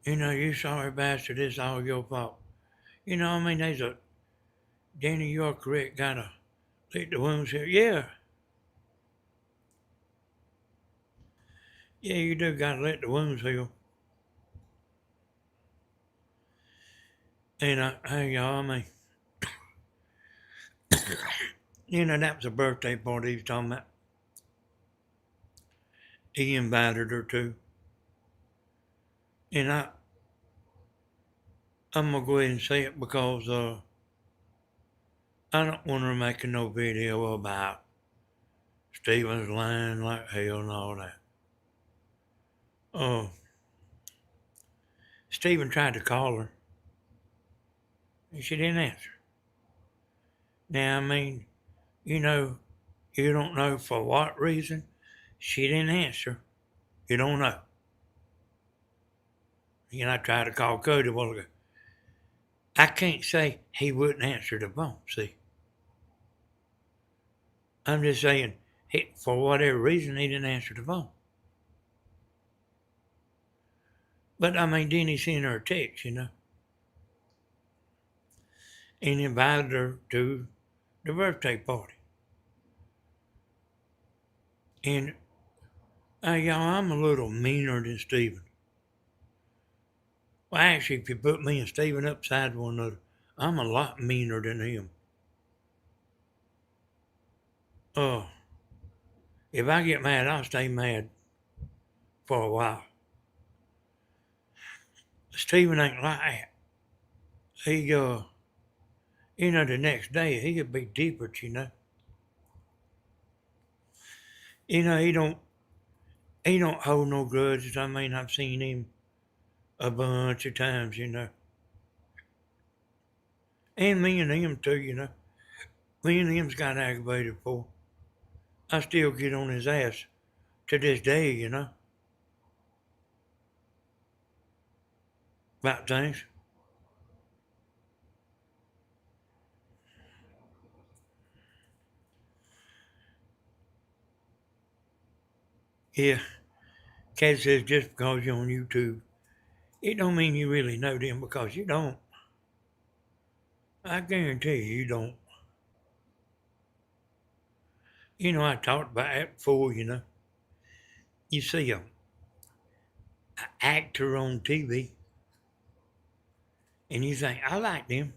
S3: You know, you sorry bastard, it's all your fault. You know, I mean, there's a Danny, you're correct, gotta lick the wounds here. Yeah. Yeah, you do gotta let the wounds heal. And hey y'all, I mean, you know, that was a birthday party he was talking about. He invited her to. And I'm gonna go ahead and say it because I don't want her making no video about Steven's lying like hell and all that. Steven tried to call her, and she didn't answer. Now, I mean, you know, you don't know for what reason she didn't answer. You don't know. You know, I tried to call Cody a while ago. I can't say he wouldn't answer the phone, see. I'm just saying, for whatever reason, he didn't answer the phone. But I mean, then he sent her a text, you know, and invited her to the birthday party. And y'all, I'm a little meaner than Steven. Well, actually, if you put me and Steven upside one another, I'm a lot meaner than him. If I get mad, I'll stay mad for a while. Steven ain't like that. He, you know, the next day he could be deeper, you know. You know, he don't hold no grudges. I mean, I've seen him a bunch of times, you know. And me and him too, you know. Me and him's got aggravated before. I still get on his ass to this day, you know. About things. Yeah. Cat says just because you're on YouTube, it don't mean you really know them because you don't. I guarantee you don't. You know, I talked about that before, you know. You see a actor on TV and you think, I like them.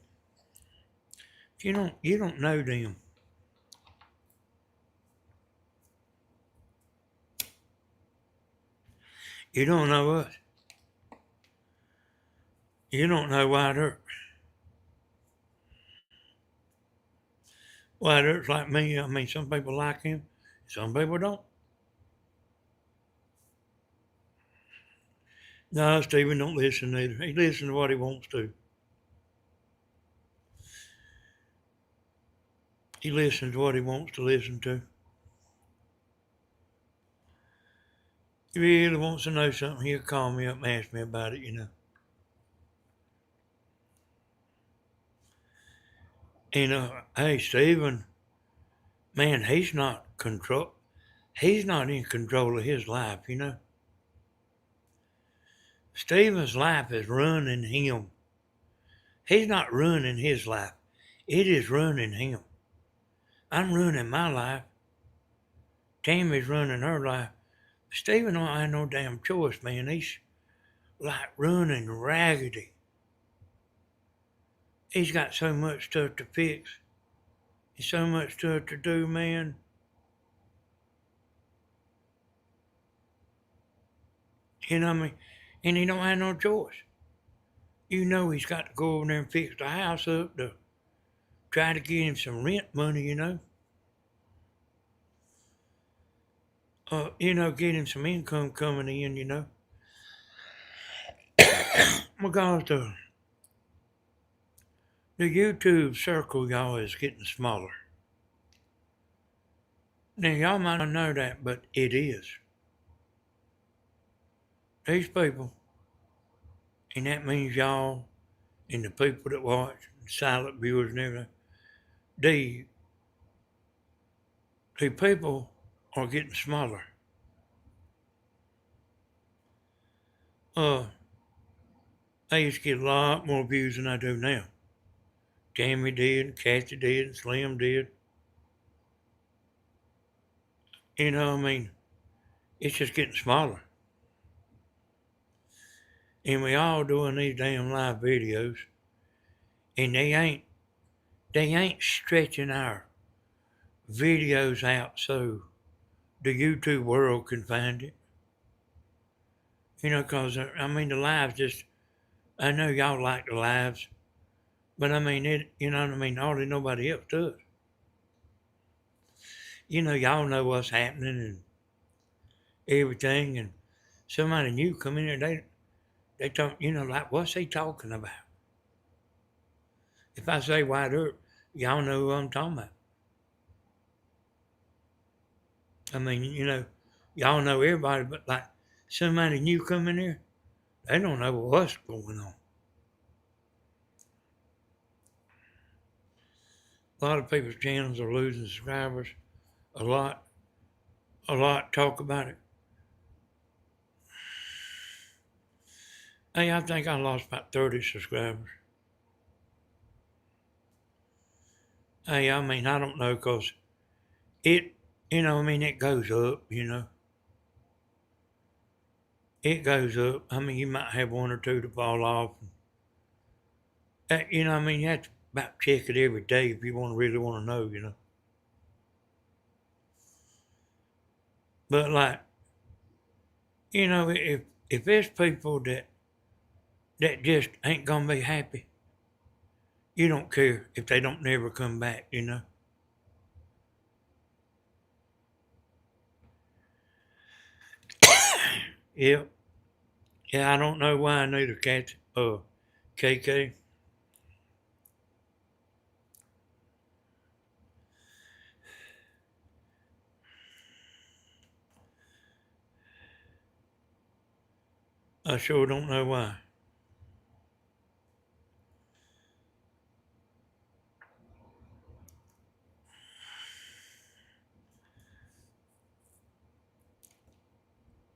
S3: You don't know them. You don't know us. You don't know White Earth. White Earth's like me. I mean, some people like him, some people don't. No, Stephen don't listen either. He listens to what he wants to. He listens to what he wants to listen to. If he really wants to know something, he'll call me up and ask me about it, you know. And hey, Stephen, man, he's not in control of his life, you know. Stephen's life is running him. He's not running his life. It is running him. I'm running my life. Tammy's running her life. Stephen don't have no damn choice, man. He's like running raggedy. He's got so much stuff to fix. There's so much stuff to do, man. You know what I mean? And he don't have no choice. You know he's got to go over there and fix the house up to try to get him some rent money, you know. get him some income coming in. Because the YouTube circle, y'all, is getting smaller. Now, y'all might not know that, but it is. These people, and that means y'all and the people that watch, silent viewers and everything, the people are getting smaller. I used to get a lot more views than I do now. Tammy did, Kathy did, Slim did. It's just getting smaller. And we all doing these damn live videos, and they ain't stretching our videos out so the YouTube world can find it. Because, the lives just, I know y'all like the lives, but hardly nobody else does. Y'all know what's happening and everything, and somebody new come in there, they talk, like, what's he talking about? If I say White Earp, y'all know who I'm talking about. Y'all know everybody, but like somebody new come in there, they don't know what's going on. A lot of people's channels are losing subscribers. A lot talk about it. Hey, I think I lost about 30 subscribers. Hey, I don't know, because it goes up, It goes up. You might have one or two to fall off. You have to about check it every day if you really want to know. But like, if there's people that just ain't gonna be happy, you don't care if they don't never come back, Yep. Yeah, I don't know why I need a cat. KK. I sure don't know why.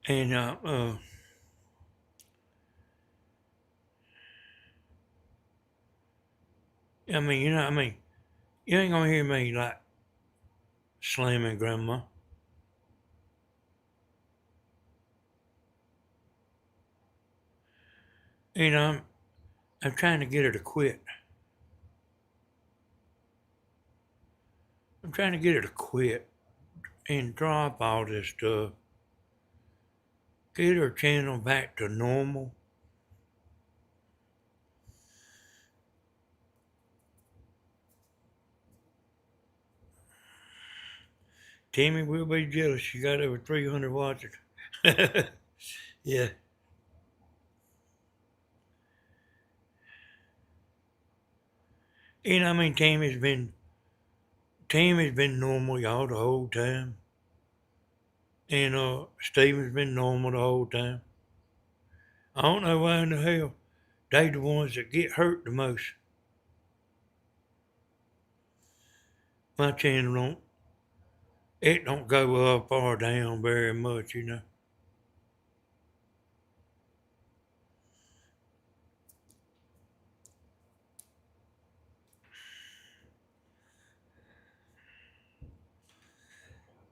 S3: And you ain't gonna hear me like slamming grandma. I'm trying to get her to quit. I'm trying to get her to quit and drop all this stuff. Get her channel back to normal. Tammy will be jealous. She got over 300 watchers. Yeah. Tammy's been normal, y'all, the whole time. And Steven's been normal the whole time. I don't know why in the hell they the ones that get hurt the most. My channel don't go up or down very much,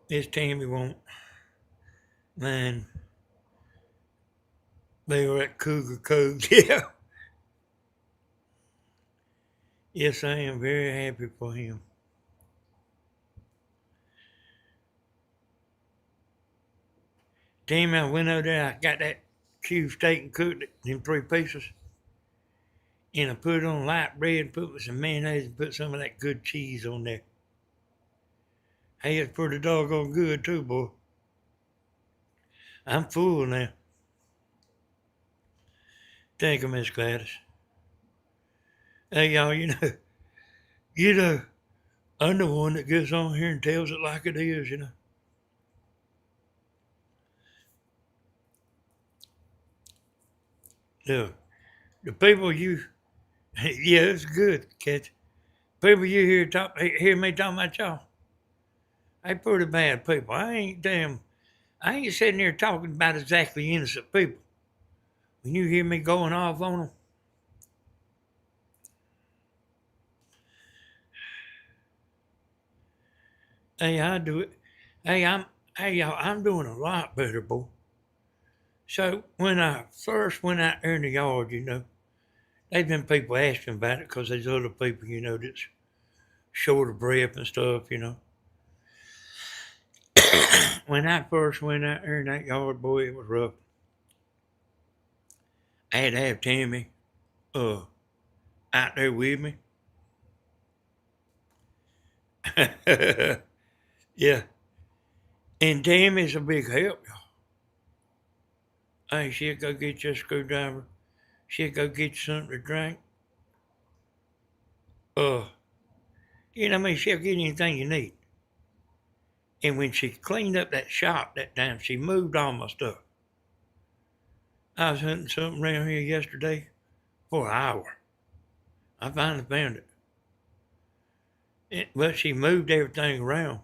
S3: This Tammy won't mind. They were at Cougar Cove, yeah. Yes, I am very happy for him. Tammy, I went over there, I got that cube steak and cooked it in 3 pieces. And I put it on light bread, put with some mayonnaise, and put some of that good cheese on there. Hey, it's pretty doggone good too, boy. I'm full now. Thank you, Miss Gladys. Hey, y'all, you know, I'm the one that gets on here and tells it like it is, The people you, yeah, it's good, Cat. People you hear me talking about y'all, they pretty bad people. I ain't sitting here talking about exactly innocent people. When you hear me going off on them, hey, I do it. Hey, hey, y'all, I'm doing a lot better, boy. So when I first went out there in the yard, there's been people asking about it because there's other people, that's short of breath and stuff. When I first went out there in that yard, boy, it was rough. I had to have Tammy uh, out there with me. Yeah. And Tammy's a big help, y'all. Hey, she'll go get you a screwdriver. She'll go get you something to drink. Uh, she'll get anything you need. And when she cleaned up that shop that time, she moved all my stuff. I was hunting something around here yesterday for an hour. I finally found it. But she moved everything around.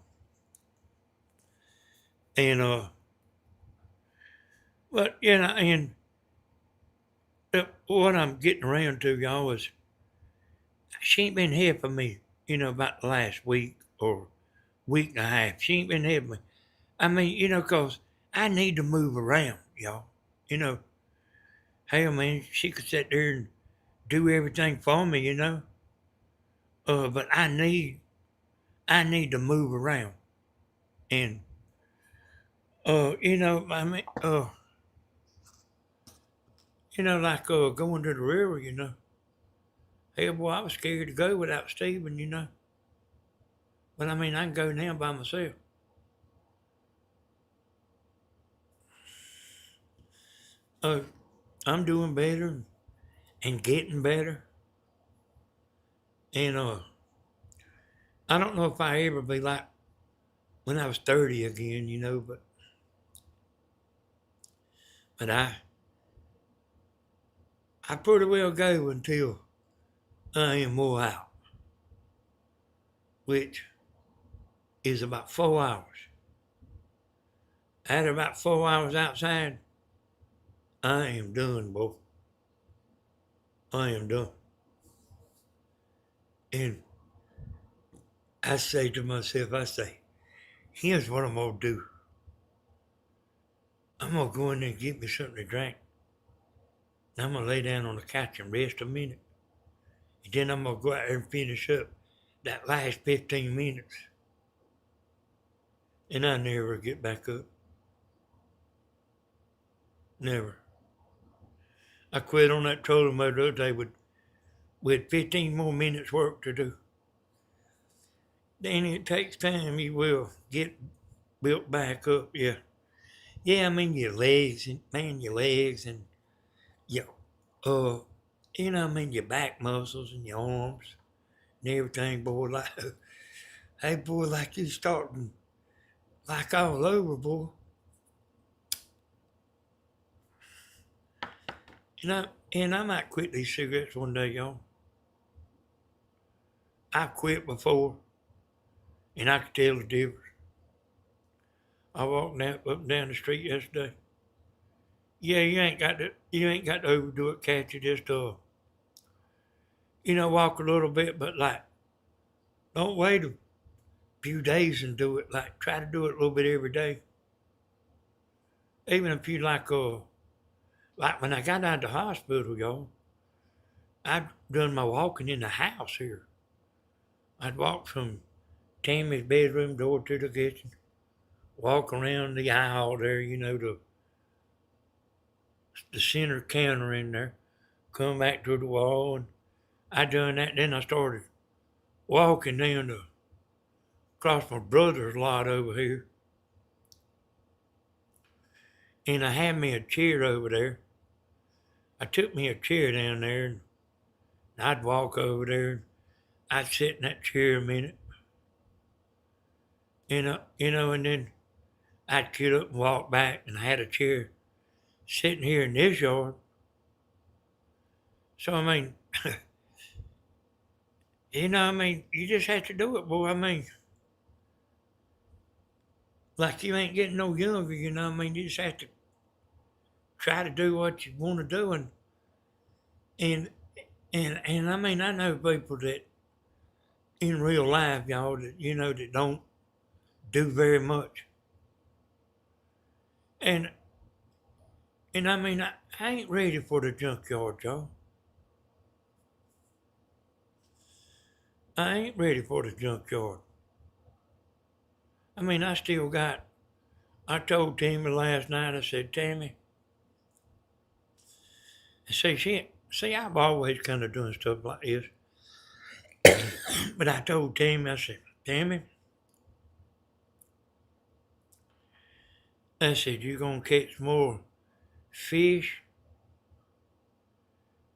S3: And, and what I'm getting around to, y'all, is she ain't been helping me, about the last week or week and a half. She ain't been helping me. I mean, because I need to move around, y'all. You know, hell, man, she could sit there and do everything for me. But I need to move around, and I mean, like going to the river. Hell, boy, I was scared to go without Steven. But I mean, I can go now by myself. Uh, I'm doing better and getting better, and I don't know if I ever be like when I was 30 again. But I pretty well go until I am wore out, which is about 4 hours. After about 4 hours outside, I am done, boy. I am done. And I say to myself, here's what I'm going to do. I'm going to go in there and get me something to drink. And I'm going to lay down on the couch and rest a minute. And then I'm going to go out there and finish up that last 15 minutes. And I never get back up. Never. I quit on that trolling motor the other day with 15 more minutes work to do. Then it takes time. You will get built back up. Yeah. Yeah, I mean your legs and your legs and your your back muscles and your arms and everything, boy. Like, hey, boy, like you starting like all over, boy. And I might quit these cigarettes one day, y'all. I quit before, and I could tell the difference. I walked up and down the street yesterday. Yeah, you ain't got to overdo it, catch you. Just walk a little bit, but like, don't wait a few days and do it. Like, try to do it a little bit every day. Even if you like when I got out of the hospital, y'all, I'd done my walking in the house here. I'd walk from Tammy's bedroom door to the kitchen, walk around the aisle there, the center counter in there, come back to the wall, and I done that. Then I started walking down across my brother's lot over here. And I had me a chair over there. I took me a chair down there, and I'd walk over there, and I'd sit in that chair a minute, and then I'd get up and walk back, and I had a chair sitting here in this yard. So, I mean, you just have to do it, boy. I mean, like you ain't getting no younger, you just have to try to do what you want to do. And, and I mean, I know people that in real life, y'all, that don't do very much. And, and I mean, I ain't ready for the junkyard, y'all. I ain't ready for the junkyard. I mean, I told Tammy last night, I said, Tammy, I've always kind of doing stuff like this. But I told Tammy, I said, Tammy, I said, you're going to catch more fish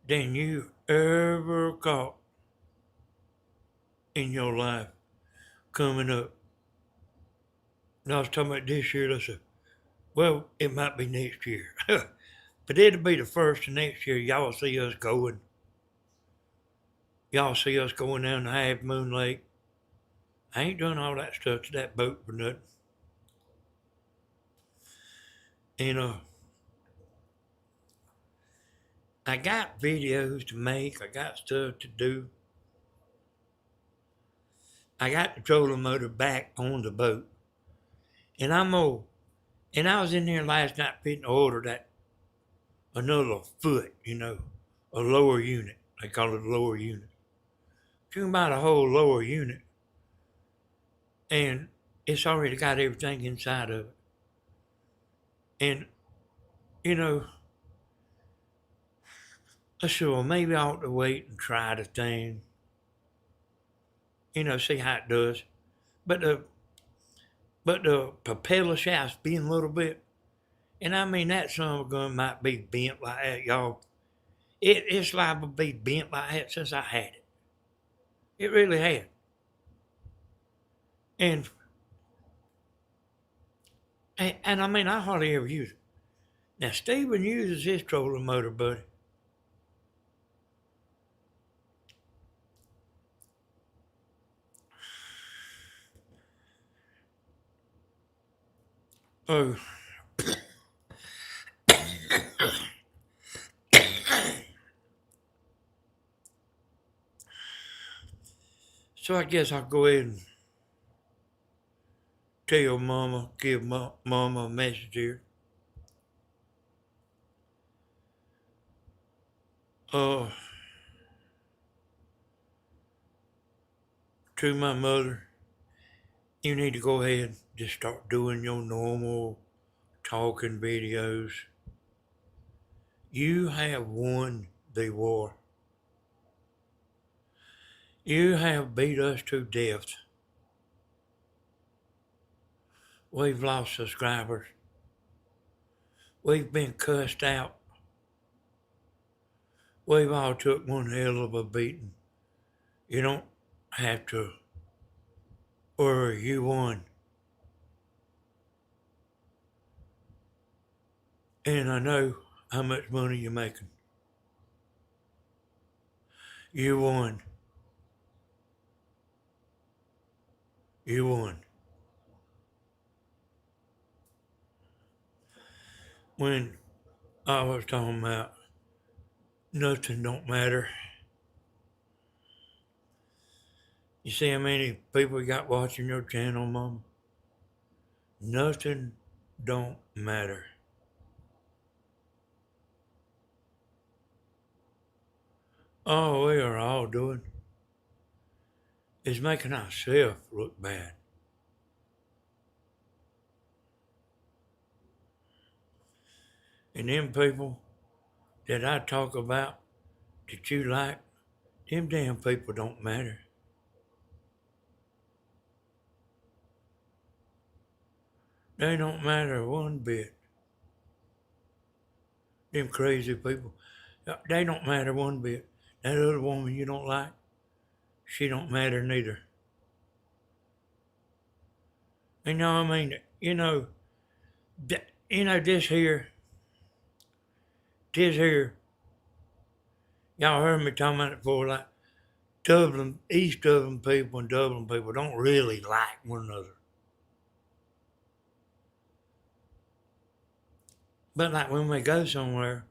S3: than you ever caught in your life coming up. And I was talking about this year, and I said, well, it might be next year. But it'll be the first of next year. Y'all see us going. Y'all see us going down the Half Moon Lake. I ain't done all that stuff to that boat for nothing. And I got videos to make. I got stuff to do. I got the trolling motor back on the boat. And I was in there last night fitting to order that another foot, a lower unit. They call it a lower unit. You can buy the whole lower unit. And it's already got everything inside of it. And, I said, well, maybe I ought to wait and try the thing. See how it does. But the propeller shaft spin a little bit. And I mean, that son of a gun might be bent like that, y'all. It's liable to be bent like that since I had it. It really had. And I mean, I hardly ever use it. Now, Stephen uses his trolling motor, buddy. Oh. So I guess I'll go ahead and tell Mama, give Mama a message here. To my mother, you need to go ahead and just start doing your normal talking videos. You have won the war. You have beat us to death. We've lost subscribers. We've been cussed out. We've all took one hell of a beating. You don't have to worry, you won. And I know how much money you're making. You won. You won. When I was talking about nothing don't matter. You see how many people you got watching your channel, Mom? Nothing don't matter. All we are all doing is making ourselves look bad. And them people that I talk about that you like, them damn people don't matter. They don't matter one bit. Them crazy people. They don't matter one bit. That other woman you don't like, she don't matter neither. You know what I mean? This here, y'all heard me talking about it before, like Dublin, East Dublin people and Dublin people don't really like one another. But like when we go somewhere,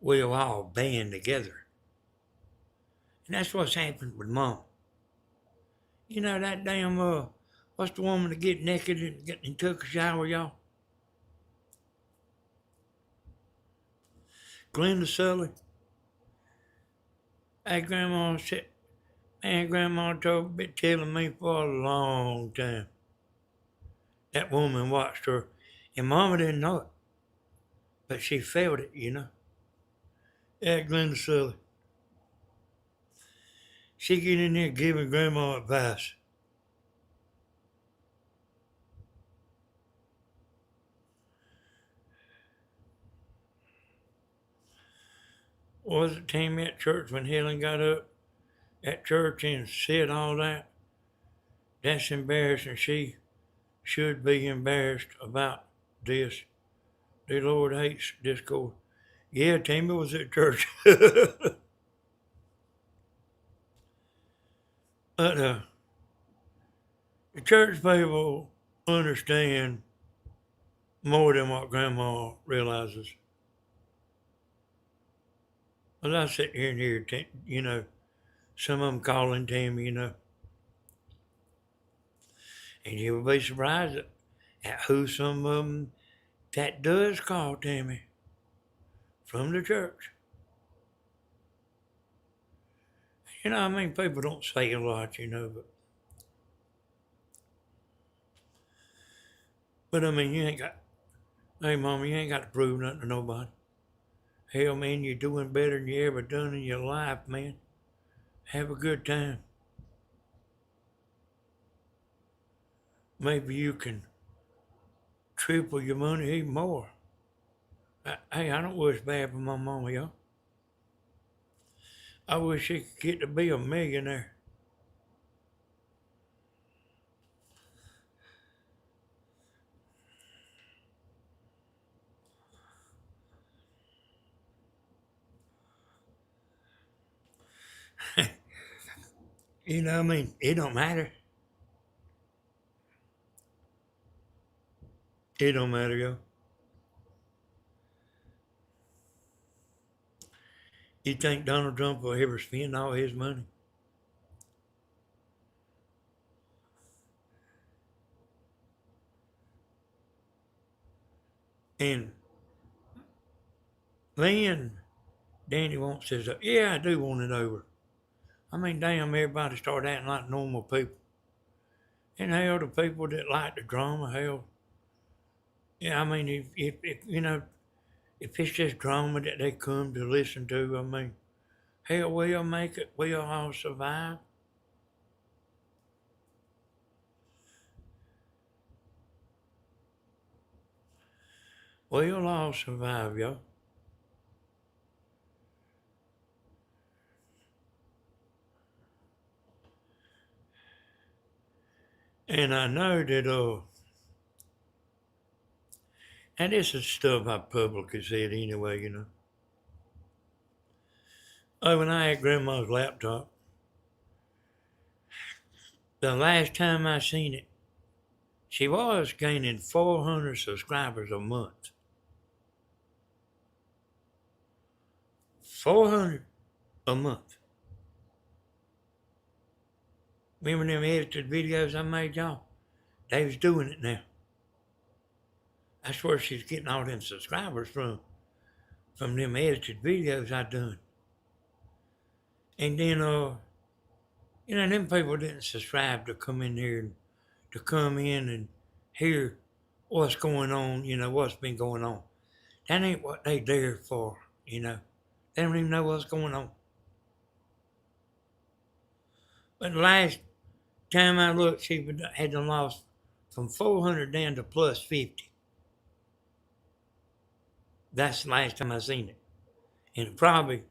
S3: we'll all band together. And that's what's happened with Mom. You know that damn, what's the woman that get naked and took a shower, y'all? Glenda Sully. Hey, Grandma said, man, Grandma been telling me for a long time. That woman watched her, and Mama didn't know it, but she felt it, you know. That Glenda Sully. She get in there giving Grandma advice. Was it Tammy at church when Helen got up at church and said all that? That's embarrassing. She should be embarrassed about this. The Lord hates discord. Yeah, Tammy was at church. But the church people understand more than what Grandma realizes. As I sit here and hear, you know, some of them calling Tammy, you know, and you will be surprised at who some of them that does call Tammy from the church. You know, I mean, people don't say a lot, you know, but I mean, you ain't got, hey, Mama, you ain't got to prove nothing to nobody. Hell, man, you're doing better than you ever done in your life, man. Have a good time. Maybe you can triple your money even more. Hey, I don't wish bad for my mama, y'all. I wish she could get to be a millionaire. You know what I mean? It don't matter. It don't matter, yo. You think Donald Trump will ever spend all his money? And then Danny wants says, yeah, I do want it over. I mean, damn, everybody start acting like normal people. And hell, the people that like the drama, hell, yeah, I mean, if you know, if it's just drama that they come to listen to, I mean, hell, we'll make it. We'll all survive. We'll all survive, yo. And I know that, and this is stuff I publicly said anyway, you know. Oh, when I had Grandma's laptop, the last time I seen it, she was gaining 400 subscribers a month. 400 a month. Remember them edited videos I made y'all? They was doing it now. That's where she's getting all them subscribers from them edited videos I done. And then, you know, them people didn't subscribe to come in here, to come in and hear what's going on, you know, what's been going on. That ain't what they there for, you know. They don't even know what's going on. But the last time I looked, she had lost from 400 down to plus 50. That's the last time I seen it. And probably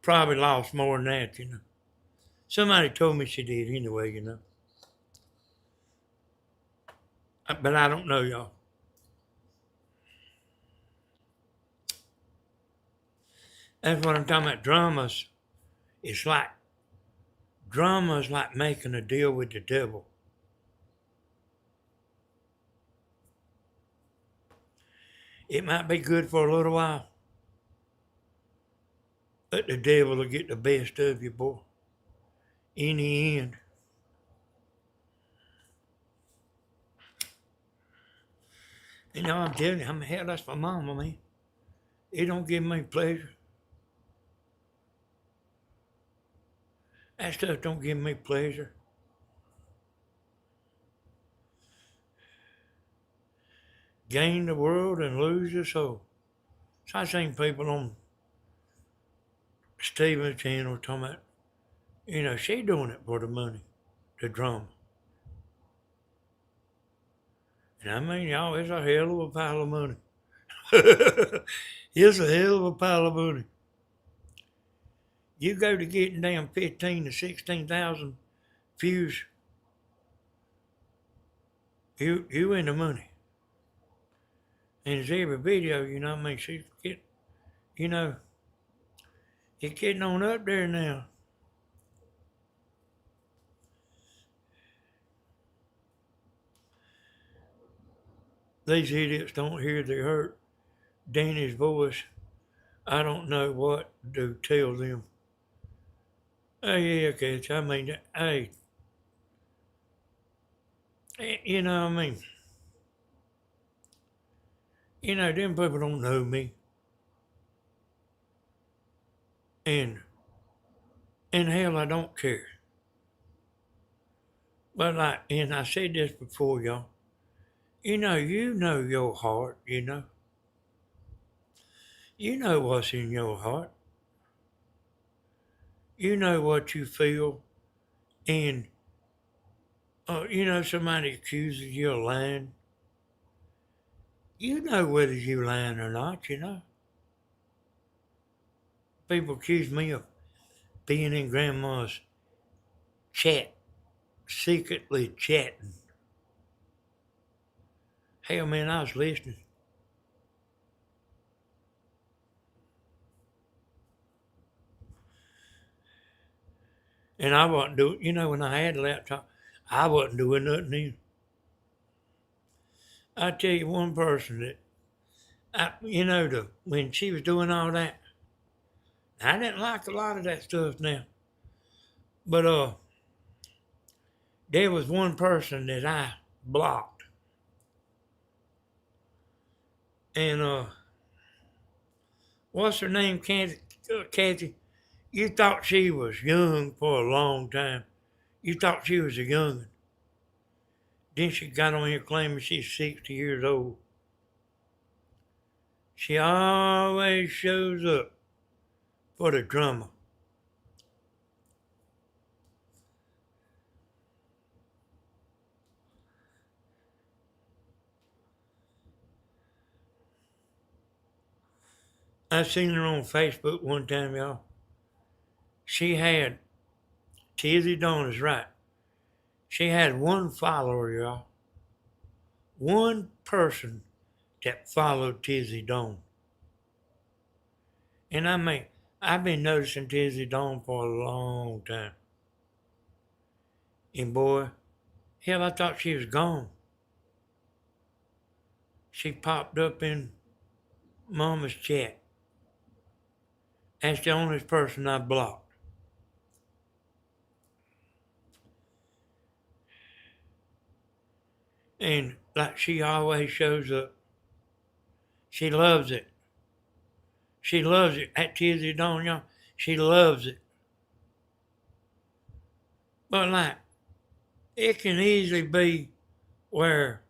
S3: lost more than that, you know. Somebody told me she did anyway, you know. But I don't know, y'all. That's what I'm talking about. Drama's like making a deal with the devil. It might be good for a little while, but the devil will get the best of you, boy. In the end. You know, I'm telling you, hell, that's my mama, man. It don't give me pleasure. That stuff don't give me pleasure. Gain the world and lose your soul. So I seen people on Steven's channel talking about, you know, she doing it for the money, the drama. And I mean, y'all, it's a hell of a pile of money. It's a hell of a pile of money. You go to getting down 15 to 16,000 views, you in the money. And it's every video, you know what I mean? She's get, you know, it's getting on up there now. These idiots don't hear they hurt Danny's voice. I don't know what to tell them. Hey, yeah, kids, I mean, hey, you know what I mean? You know, them people don't know me. And hell, I don't care. But like, and I said this before, y'all. You know your heart, you know. You know what's in your heart. You know what you feel. And, you know, somebody accuses you of lying. You know whether you lying or not, you know. People accuse me of being in Grandma's chat, secretly chatting. Hell, man, I was listening. And I wasn't doing, you know, when I had a laptop, I wasn't doing nothing either. I tell you one person that, when she was doing all that, I didn't like a lot of that stuff now. But there was one person that I blocked. And what's her name, Kathy? You thought she was young for a long time. You thought she was a young'un. Then she got on here claiming she's 60 years old. She always shows up for the drama. I seen her on Facebook one time, y'all. She had, Tizzy Dawn is right. She had one follower, y'all. One person that followed Tizzy Dawn. And I mean, I've been noticing Tizzy Dawn for a long time. And boy, hell, I thought she was gone. She popped up in Mama's chat. That's the only person I blocked. And like she always shows up. She loves it. She loves it. At Tizzy Dawn, y'all, she loves it. But like, it can easily be where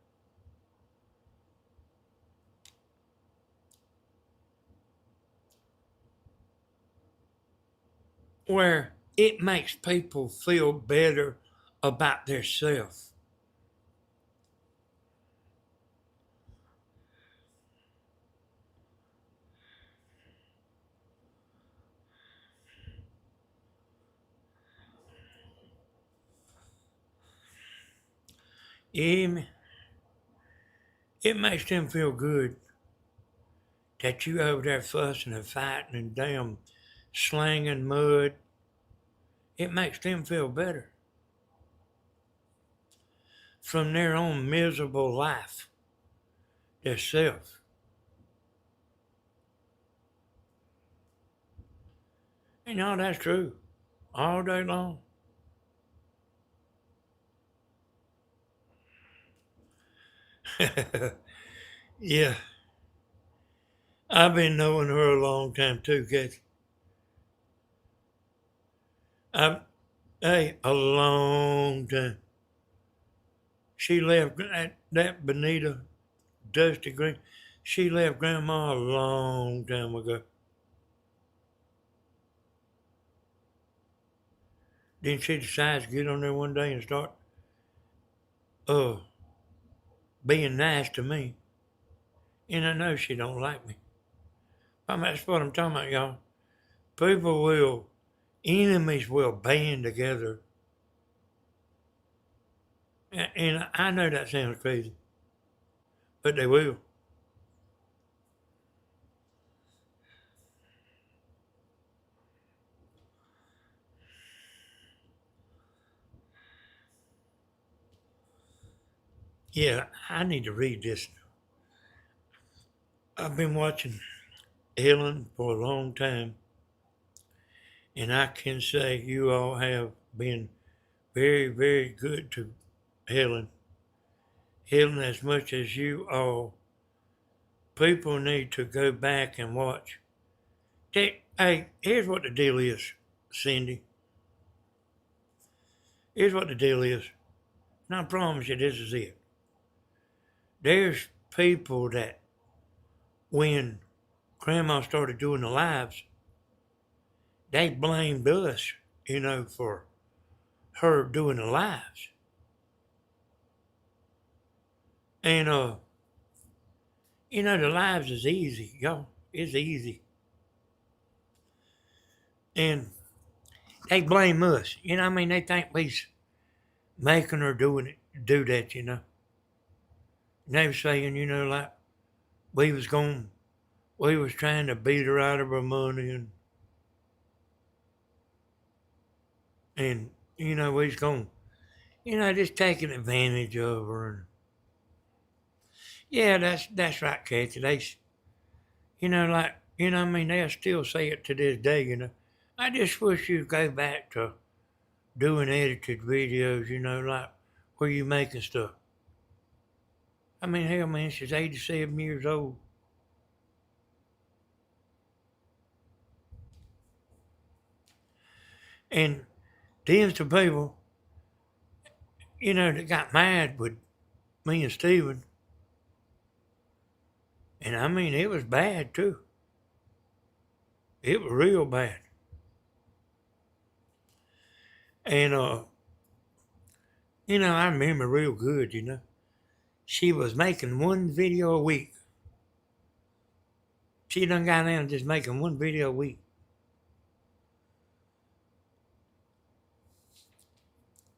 S3: it makes people feel better about themselves. You hear me? It makes them feel good that you over there fussing and fighting and damn slanging mud. It makes them feel better from their own miserable life, their self. You know, that's true. All day long. Yeah. I've been knowing her a long time too, Kathy. Hey, a long time. She left that Benita Dusty Green. She left Grandma a long time ago. Then she decides to get on there one day and start uh being nice to me. And I know she don't like me. That's what I'm talking about, y'all. Enemies will band together. And I know that sounds crazy, but they will. Yeah, I need to read this. I've been watching Ellen for a long time, and I can say you all have been very, very good to Helen. Helen, as much as you all, people need to go back and watch. Hey, here's what the deal is, Cindy. Here's what the deal is. And I promise you this is it. There's people that when Grandma started doing the lives, they blamed us, for her doing the lives. And the lives is easy, y'all. It's easy. And they blame us. They think we's making her do that, And they were saying, like we was trying to beat her out of her money and we was going, just taking advantage of her. And yeah, that's right, Kathy. They'll still say it to this day. I just wish you'd go back to doing edited videos, like where you making stuff. Hell, man, she's 87 years old. And then some people, that got mad with me and Steven. And it was bad too. It was real bad. And, I remember real good. She was making one video a week. She done got down just making one video a week.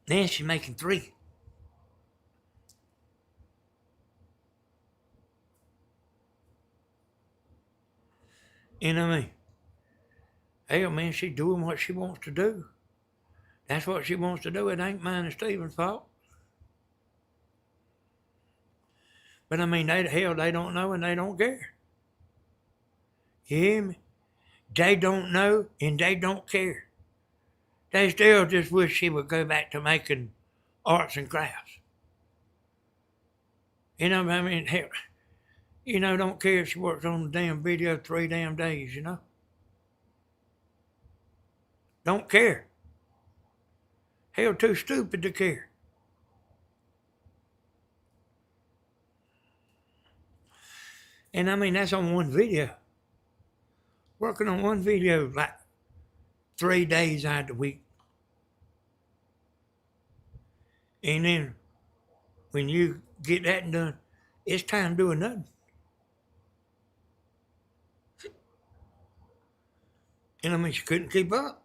S3: Now she's making 3. Hell, man, she's doing what she wants to do. That's what she wants to do. It ain't mine and Steven's fault. But they don't know and they don't care. You hear me? They don't know and they don't care. They still just wish she would go back to making arts and crafts. Hell, don't care if she works on the damn video 3 damn days, Don't care. Hell, too stupid to care. And that's on one video. Working on one video like 3 days out of the week. And then when you get that done, it's time doing nothing. And she couldn't keep up.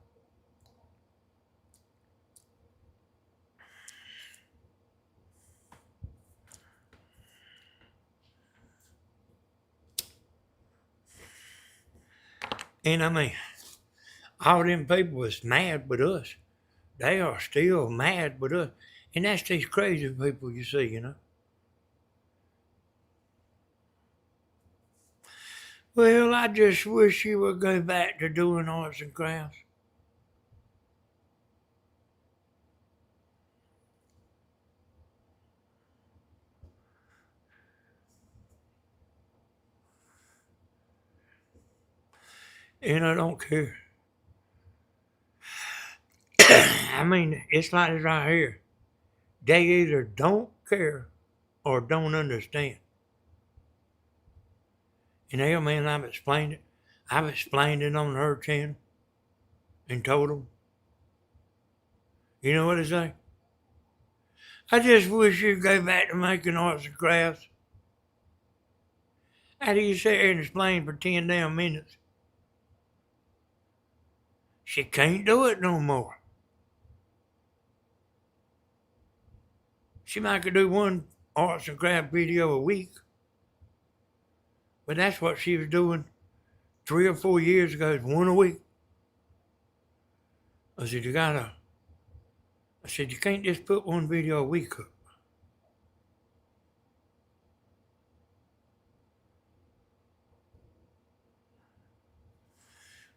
S3: And I mean, all them people was mad with us. They are still mad with us. And that's these crazy people you see, you know. Well, I just wish you would go back to doing arts and crafts. And I don't care. I mean, it's like this right here. They either don't care or don't understand. And hell, man, I've explained it. I've explained it on her channel and told them. You know what I say? I just wish you'd go back to making arts and crafts. How do you sit here and explain for 10 damn minutes? She can't do it no more. She might could do one arts and craft video a week. But that's what she was doing 3 or 4 years ago, one a week. I said, you can't just put one video a week up.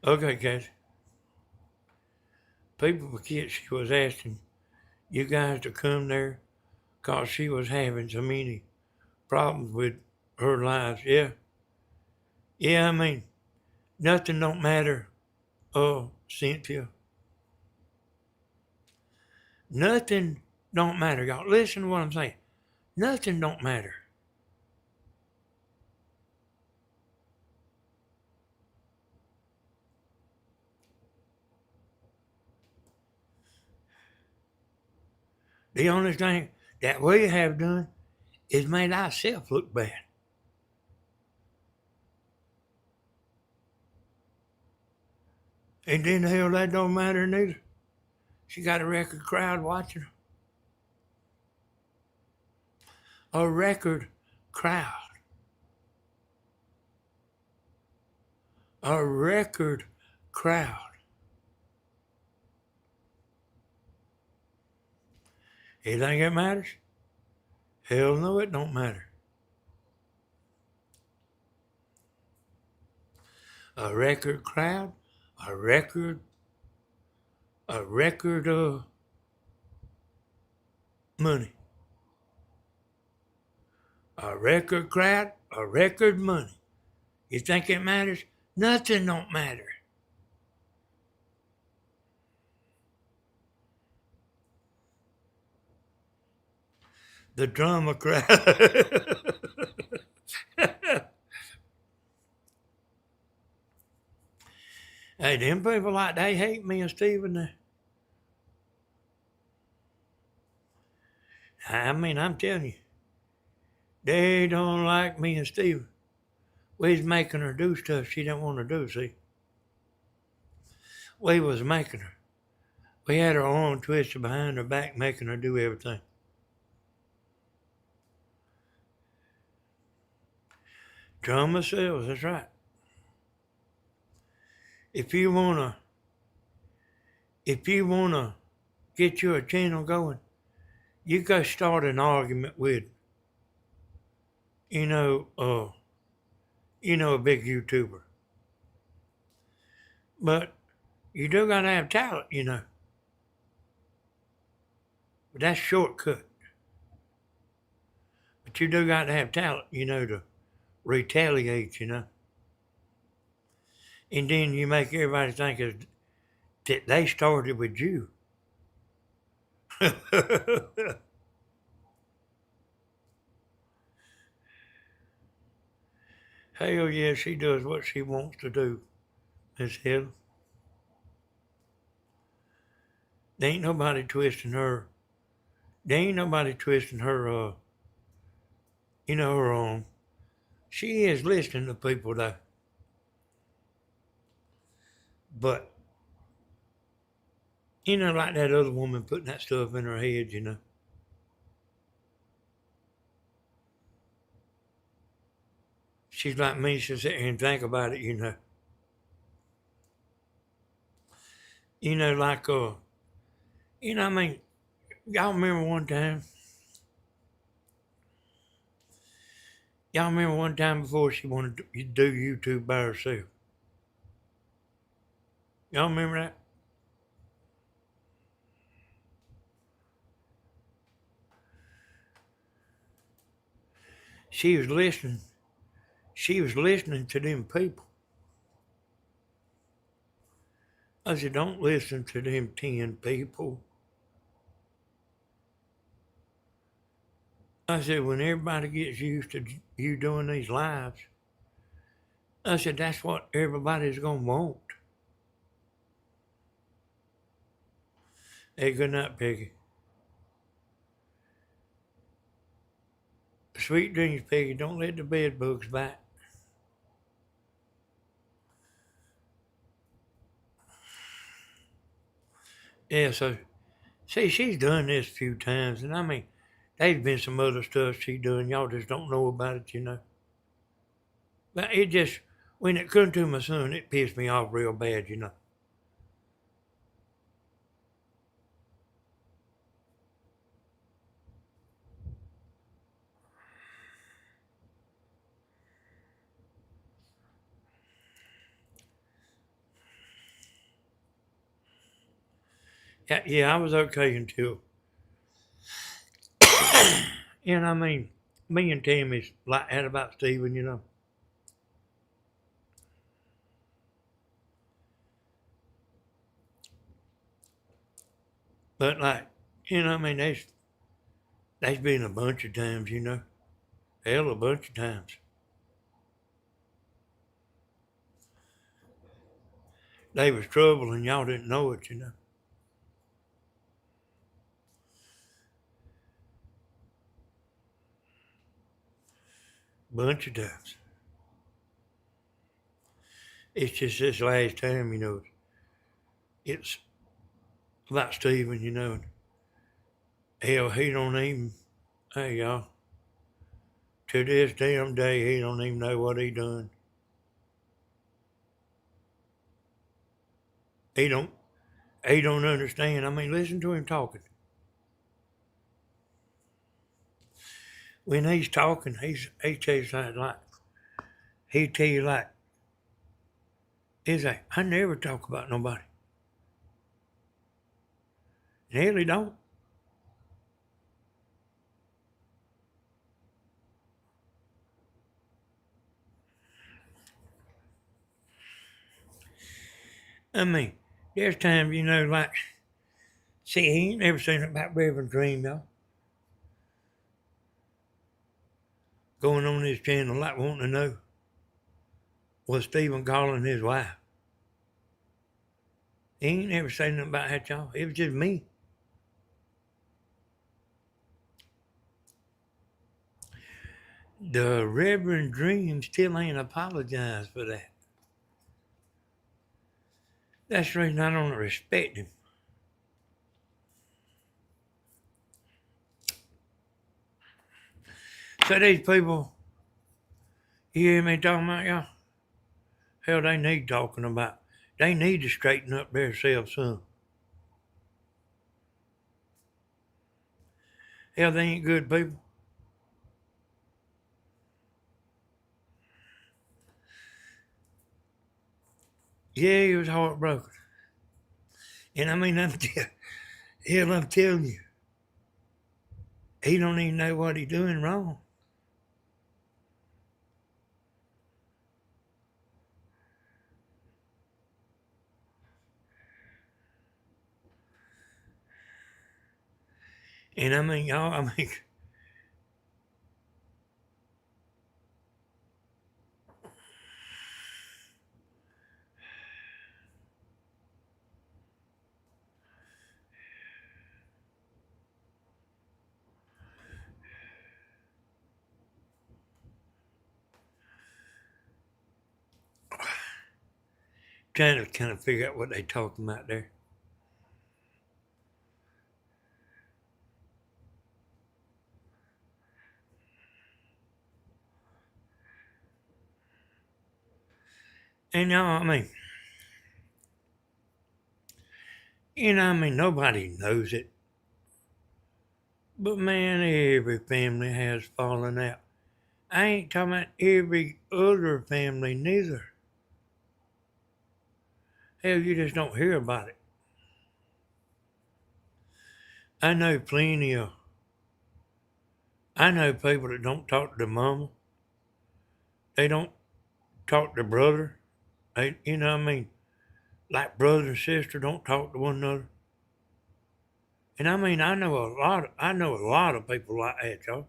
S3: Okay, guys. People forget she was asking you guys to come there because she was having so many problems with her lives. Yeah. Yeah, I mean, nothing don't matter, Cynthia. Nothing don't matter. Y'all listen to what I'm saying. Nothing don't matter. The only thing that we have done is made ourselves look bad. And then hell, that don't matter neither. She got a record crowd watching her. A record crowd. A record crowd. You think it matters? Hell no, it don't matter. A record crowd, a record money. A record crowd, a record money. You think it matters? Nothing don't matter. The drama crowd. Hey, them people like they hate me and Steven. I mean, I'm telling you, they don't like me and Steven. We was making her do stuff she didn't want to do, see? We was making her. We had her arm twisted behind her back, making her do everything. Drama sells, that's right. If you wanna get your channel going, you go start an argument with, a big YouTuber. But you do gotta have talent, But that's shortcut. But you do gotta have talent, to retaliate, And then you make everybody think that they started with you. Hell yeah, she does what she wants to do, Miss Hill. There ain't nobody twisting her. There ain't nobody twisting her, her arm. She is listening to people though. But, like that other woman putting that stuff in her head, She's like me, she'll sit here and think about it, You know, like I mean, y'all remember one time? Y'all remember one time before she wanted to do YouTube by herself? Y'all remember that? She was listening. She was listening to them people. I said, don't listen to them 10 people. I said, when everybody gets used to you doing these lives, I said, that's what everybody's going to want. Hey, good night, Peggy. Sweet dreams, Peggy. Don't let the bed bugs bite. Yeah, so, see, she's done this a few times, and I mean, there's been some other stuff she done. Y'all just don't know about it, you know. But it just, when it come to my son, it pissed me off real bad, you know. Yeah, I was okay until, and I mean, me and Tammy's like that about Steven, you know. But like, I mean, there's been a bunch of times, you know. Hell, a bunch of times. They was trouble and y'all didn't know it, you know. Bunch of times. It's just this last time, you know, it's about Steven, you know. Hell, he don't even, hey y'all, to this damn day, he don't even know what he done. He don't, he don't understand. I mean, listen to him talking. When he's talking, he tells like, he tell you like, he's like, I never talk about nobody. And hell, he don't. I mean, there's times, you know, like, see, he ain't never seen about Reverend Dream, y'all. Going on his channel, like wanting to know, was Stephen calling his wife? He ain't never said nothing about that, y'all. It was just me. The Reverend Dream still ain't apologized for that. That's the reason I don't respect him. So these people, you hear me talking about, y'all? Hell, they need talking about. They need to straighten up themselves some. Hell, they ain't good people. Yeah, he was heartbroken. And I mean, I'm telling you, he don't even know what he's doing wrong. And I mean, y'all, I mean, trying to kind of figure out what they talking about there. And y'all, I mean, I mean, nobody knows it. But man, every family has fallen out. I ain't talking about every other family neither. Hell, you just don't hear about it. I know plenty of. I know people that don't talk to their mama. They don't talk to brother. They, what I mean, like brother and sister don't talk to one another. And I mean, I know a lot of people like that, y'all.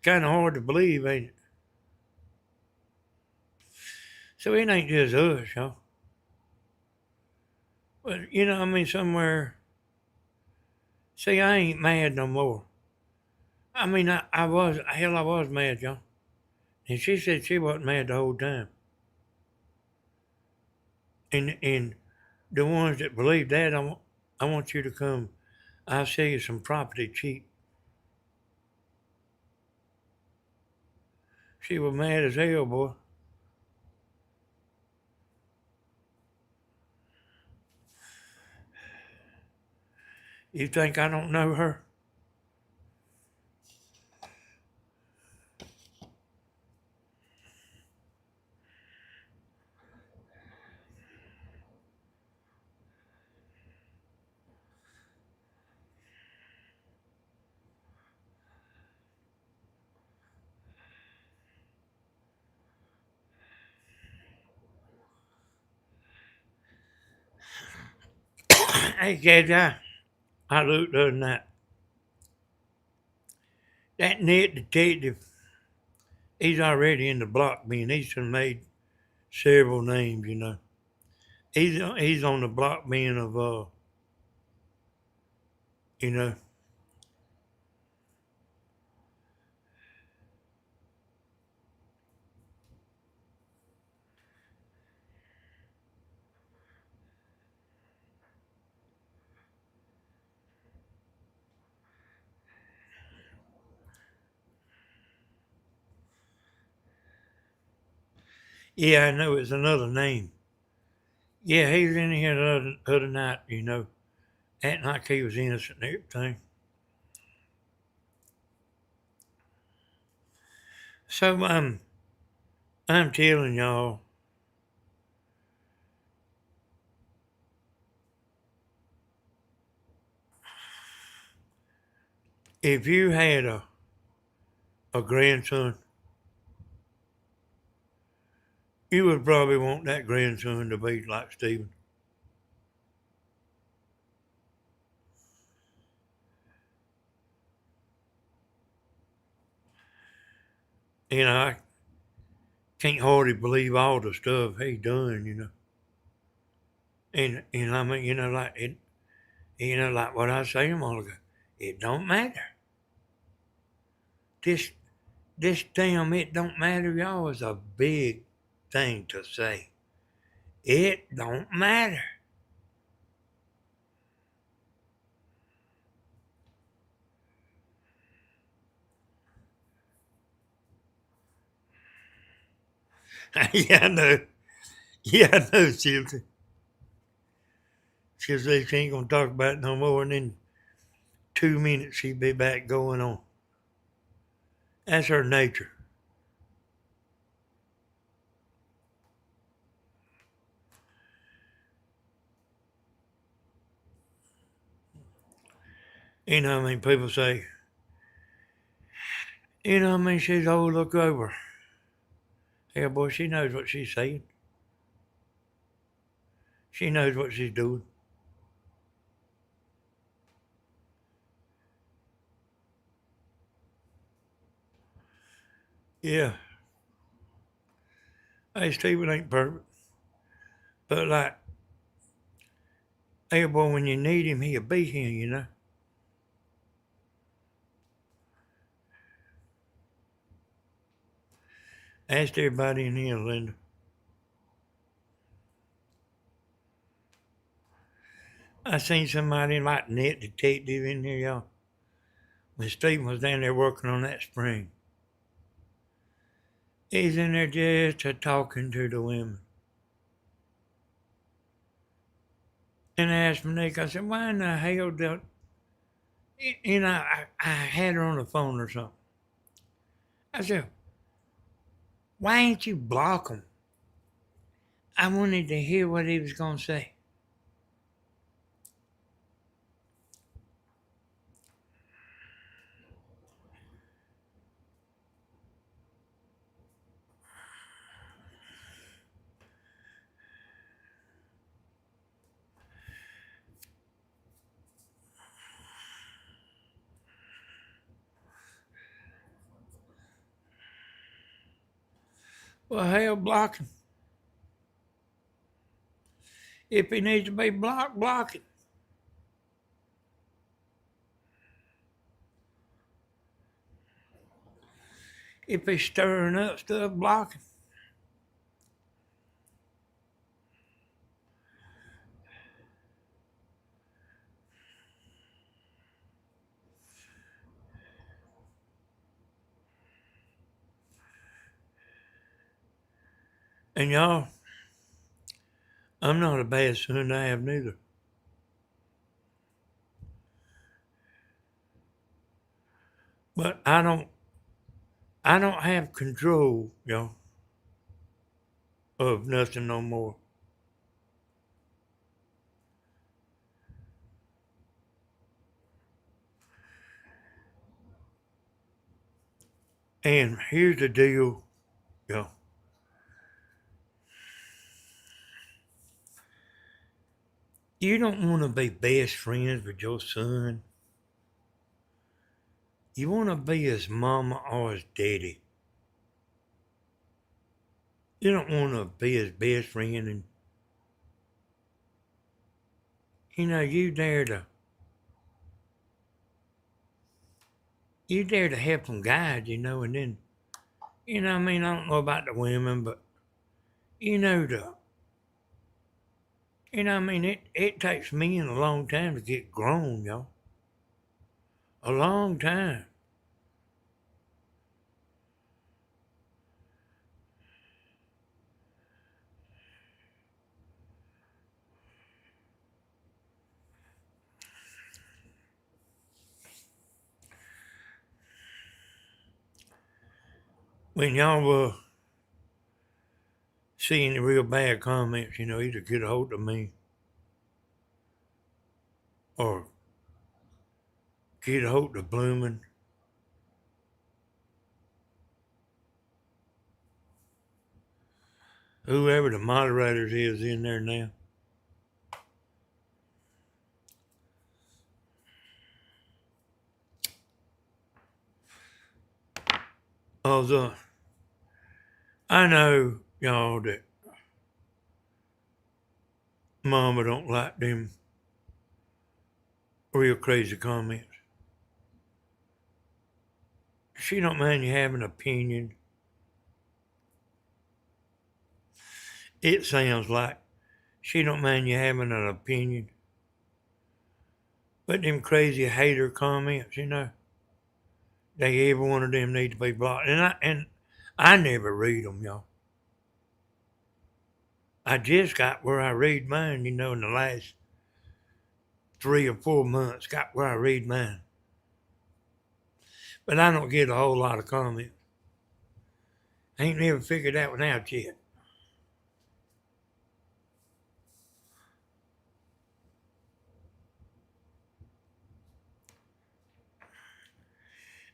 S3: Kind of hard to believe, ain't it? So it ain't just us, y'all. But I mean, somewhere. See, I ain't mad no more. I mean, I was hell, I was mad, y'all. And she said she wasn't mad the whole time. And the ones that believe that, I want you to come. I'll sell you some property cheap. She was mad as hell, boy. You think I don't know her? Hey, kid, I looked the other night. That net detective, he's already in the block bin. He's done made several names. He's on the block bin of you know. Yeah, I know it's another name. Yeah, he was in here the other night, acting like he was innocent and everything. So I'm telling y'all, if you had a grandson, you would probably want that grandson to be like Stephen. I can't hardly believe all the stuff he done. And I mean, like it, like what I say a while ago, it don't matter. This this damn it don't matter, y'all, is a big thing to say. It don't matter. Yeah, I know. Yeah, I know, Chilton. She'll say she ain't gonna talk about it no more, and in 2 minutes she'll be back going on. That's her nature. I mean, people say, I mean, she's old, look over. Yeah, boy, she knows what she's saying. She knows what she's doing. Yeah. Hey, Stephen ain't perfect. But like, hey, boy, when you need him, he'll be here. Ask everybody in here, Linda. I seen somebody like net detective in here, y'all. When Stephen was down there working on that spring. He's in there just talking to the women. And I asked my Nick, I said, why in the hell don't, I had her on the phone or something. I said, why ain't you block him? I wanted to hear what he was going to say. Well, hell, block him. If he needs to be blocked, block him. If he's stirring up stuff, block him. And y'all, I'm not a bad son to have neither. But I don't have control, y'all, of nothing no more. And here's the deal, y'all. You don't want to be best friends with your son. You want to be his mama or his daddy. You don't want to be his best friend and, you dare to help him guide, and then, I mean, I don't know about the women, but, I mean, it takes men a long time to get grown, y'all. A long time. When y'all see any real bad comments, either get a hold of me or get a hold of Bloomin'. Whoever the moderators is in there now. Although I know, y'all, that Mama don't like them real crazy comments. She don't mind you having an opinion. It sounds like she don't mind you having an opinion. But them crazy hater comments, every one of them need to be blocked. And I never read them, y'all. I just got where I read mine, in the last 3 or 4 months, got where I read mine. But I don't get a whole lot of comments. I ain't never figured that one out yet.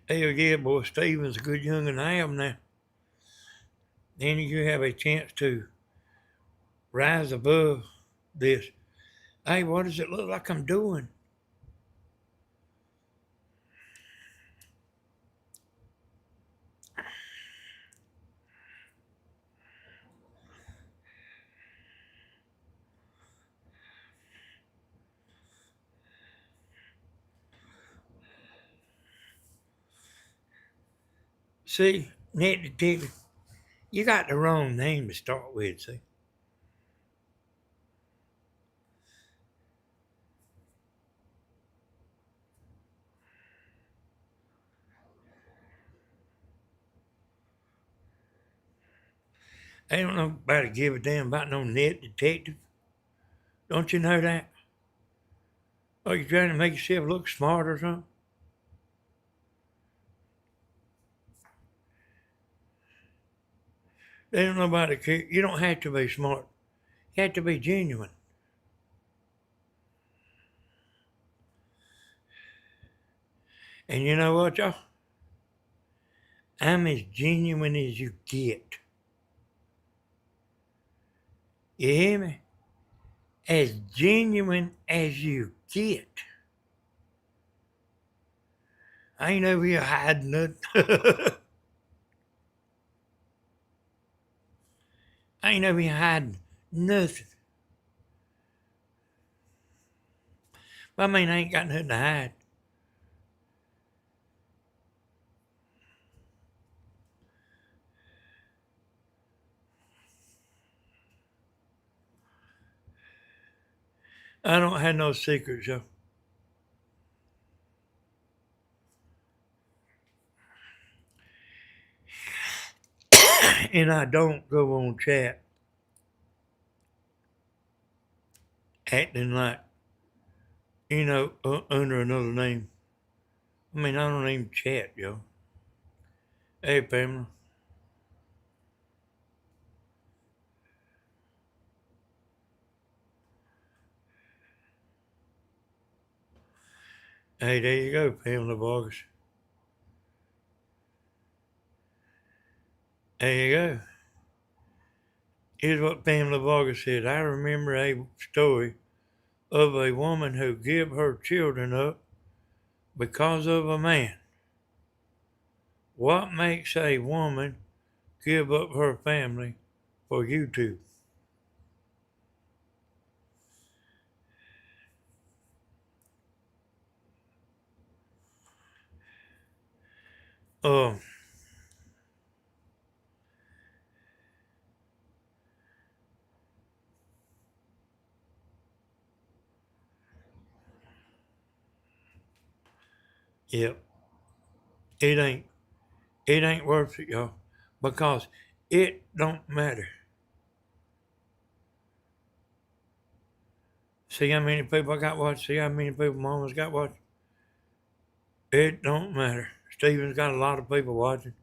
S3: Hell yeah, boy, Steven's a good young'un. I am now. Then you have a chance to rise above this. Hey, what does it look like I'm doing? See, Net Detective, you got the wrong name to start with, see? Ain't nobody give a damn about no Net Detective. Don't you know that? Are you trying to make yourself look smart or something? They don't nobody care. You don't have to be smart. You have to be genuine. And you know what, y'all? I'm as genuine as you get. You hear me? As genuine as you get. I ain't over here hiding nothing. I ain't over here hiding nothing. I mean, I ain't got nothing to hide. I don't have no secrets, y'all. And I don't go on chat acting like, under another name. I mean, I don't even chat, yo. Hey, Pamela. Hey, there you go, Pamela Vargas. There you go. Here's what Pamela Vargas said. I remember a story of a woman who gave her children up because of a man. What makes a woman give up her family for YouTube? Um, yep. It ain't worth it, y'all, because it don't matter. See how many people I got watching? See how many people Mama's got watching? It don't matter. Steven's got a lot of people watching.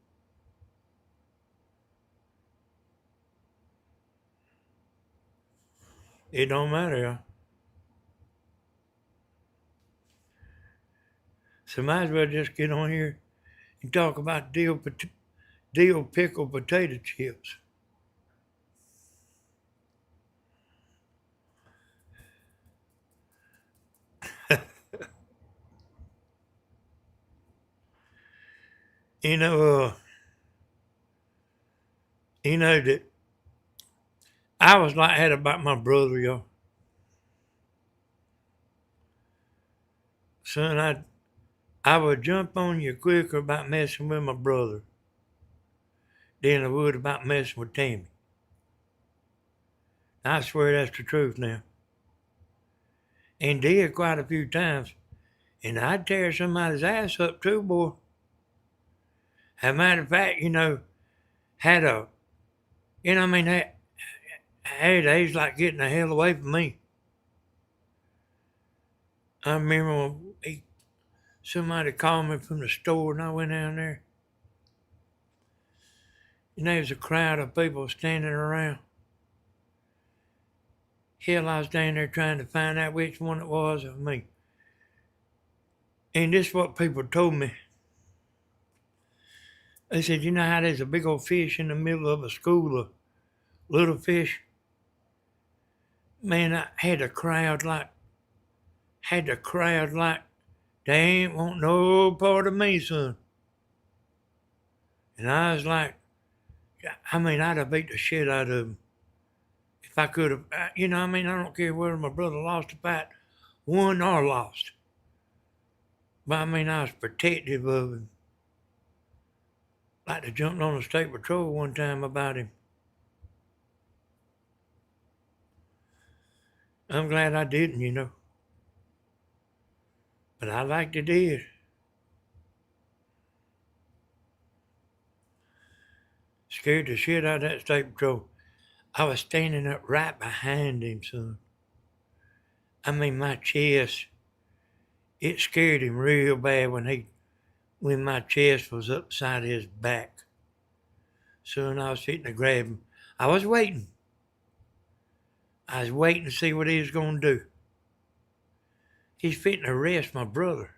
S3: It don't matter, y'all. So might as well just get on here and talk about dill pickle potato chips. You know, that I was like that about my brother, y'all. Son, I would jump on you quicker about messing with my brother than I would about messing with Tammy. I swear that's the truth now. And did quite a few times. And I'd tear somebody's ass up too, boy. As a matter of fact, had a, had days like getting the hell away from me. I remember when somebody called me from the store and I went down there. And there was a crowd of people standing around. Hell, I was down there trying to find out which one it was of me. And this is what people told me. They said, you know how there's a big old fish in the middle of a school of little fish? Man, I had a crowd like, they ain't want no part of me, son. And I was like, I'd have beat the shit out of them. If I could have, I don't care whether my brother lost a fight, won or lost. But I was protective of him. Like I jumped on the state patrol one time about him. I'm glad I didn't. But I like to did. Scared the shit out of that state patrol. I was standing up right behind him, son. My chest It scared him real bad when my chest was upside his back. Son, I was sitting to grab him. I was waiting. I was waiting to see what he was going to do. He's fitting to arrest my brother.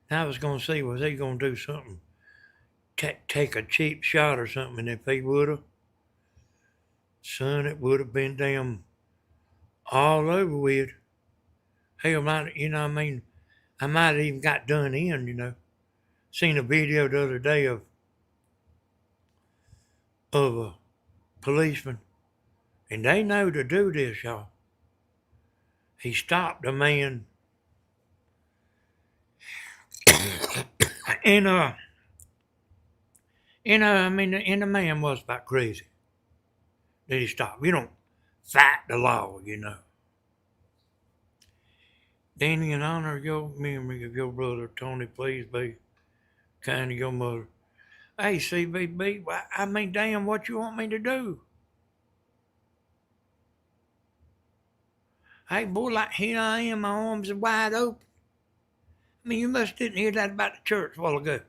S3: And I was going to see, was he going to do something? Take a cheap shot or something. And if he would have, son, it would have been damn all over with. Hell, I mean, I might have even got done in. Seen a video the other day of a policeman, and they know to do this, y'all. He stopped a man, and and the man was about crazy. Did he stop? You don't fight the law. Danny, in honor of your memory of your brother Tony, please be kind to your mother. Hey, CBB, damn, what you want me to do? Hey, boy, like here I am, my arms are wide open. You must didn't hear that about the church a while ago.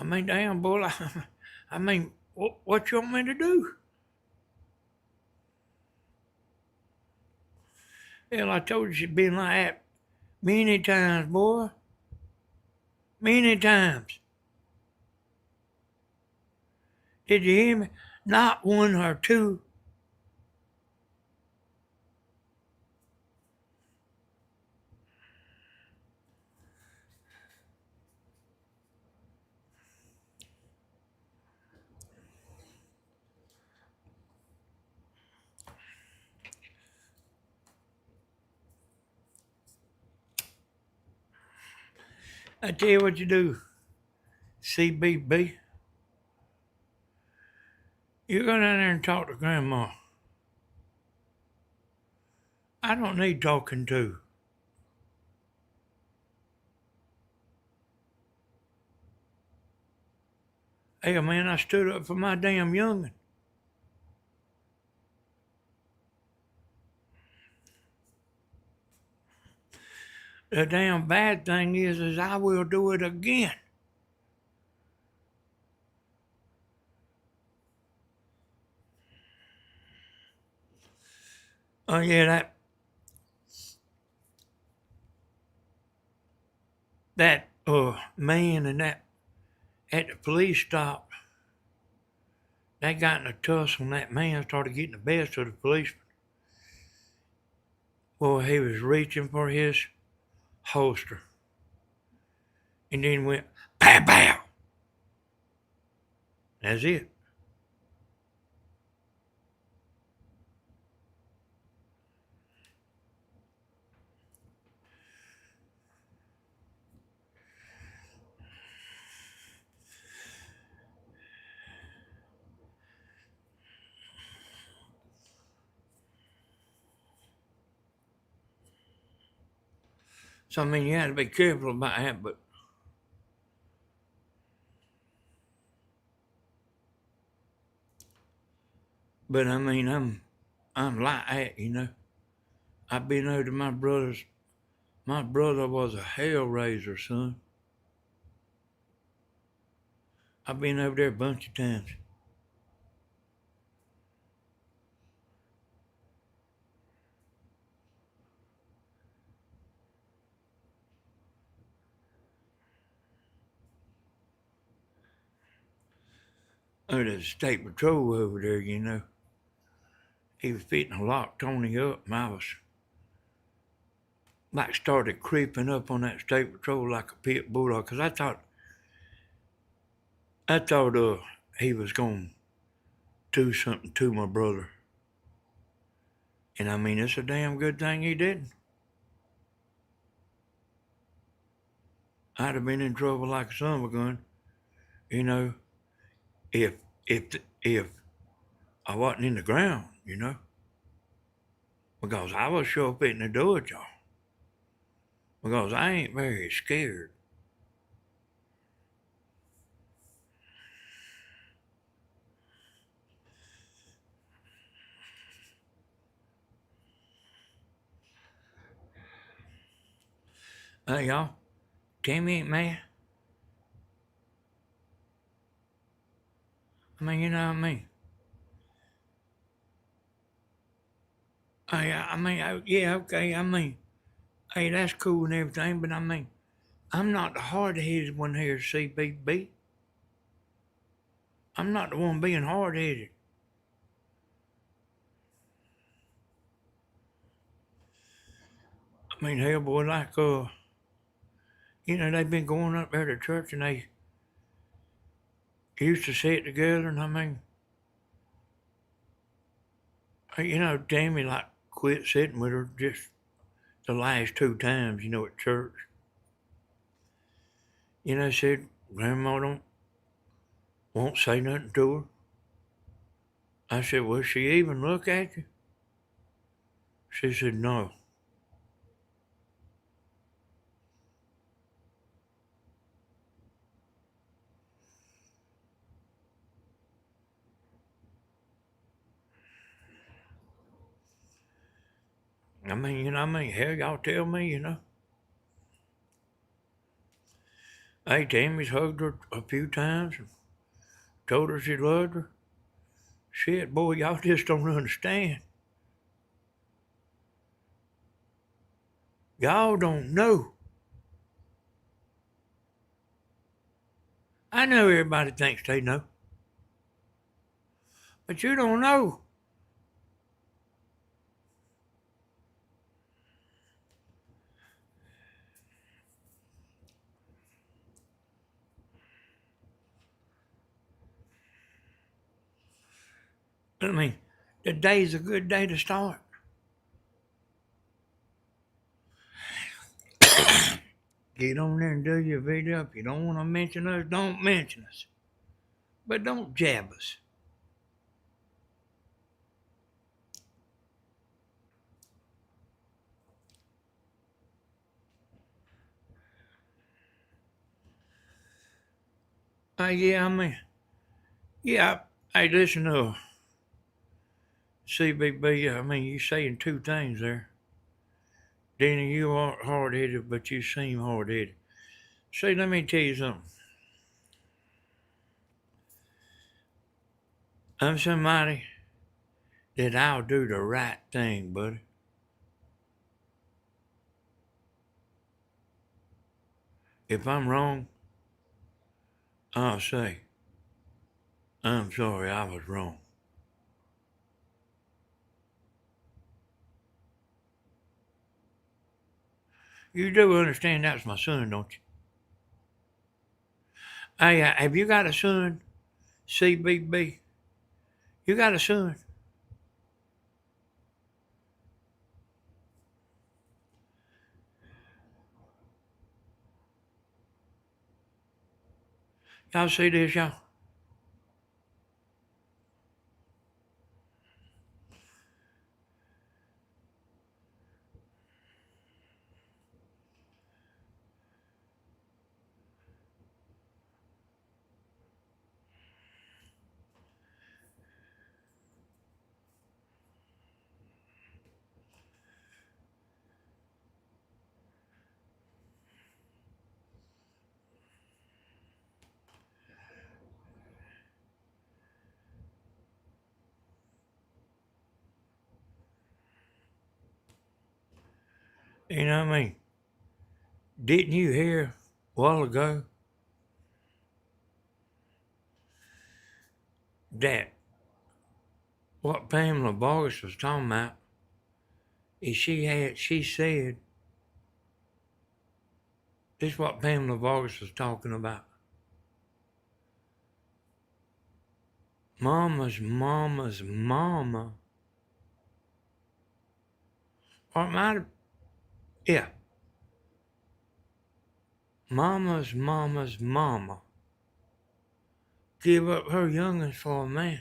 S3: Damn, boy, what you want me to do? Hell, I told you she'd been like that many times, boy. Many times. Did you hear me? Not one or two. I tell you what you do, CBB. You go down there and talk to Grandma. I don't need talking to. Hey, man, I stood up for my damn youngin'. The damn bad thing is I will do it again. Oh yeah, that man and that at the police stop, they got in a tussle and that man started getting the best of the policeman. Well, he was reaching for his holster and then went pow pow. That's it. So you had to be careful about that, but I'm like that. I've been over to my brother's. My brother was a hell raiser, son. I've been over there a bunch of times. Oh, there's a state patrol over there, He was fitting to lock Tony up, and I was like started creeping up on that state patrol like a pit bulldog, because I thought he was going to do something to my brother. And it's a damn good thing he didn't. I'd have been in trouble like a son of a gun, if I wasn't in the ground, because I was sure fitting to do it, y'all. Because I ain't very scared. Y'all, Tammy ain't mad. I mean, you know what I mean? Yeah, okay. I mean, hey, that's cool and everything, but I mean, I'm not the hard-headed one here, CBB. I'm not the one being hard-headed. I mean, hell, boy, like, they've been going up there to church and they used to sit together, and I mean, Tammy, like, quit sitting with her just the last 2 times, at church. Said, Grandma won't say nothing to her. I said, will she even look at you? She said, no. I mean, hell, y'all tell me, Hey, Tammy's hugged her a few times and told her she loved her. Shit, boy, y'all just don't understand. Y'all don't know. I know everybody thinks they know, but you don't know. I mean, the day's a good day to start. Get on there and do your video. If you don't want to mention us, don't mention us. But don't jab us. Yeah, yeah, hey, listen, CBB, I mean, you saying 2 things there. Danny, you aren't hard-headed, but you seem hard-headed. See, let me tell you something. I'm somebody that I'll do the right thing, buddy. If I'm wrong, I'll say, I'm sorry, I was wrong. You do understand that's my son, don't you? Hey, have you got a son, CBB? You got a son? Y'all see this, y'all? You know what I mean? Didn't you hear a while ago that what Pamela Vargas was talking about is she said, this is what Pamela Vargas was talking about. Mama's mama, or it might have, yeah, Mama's mama give up her youngins for a man.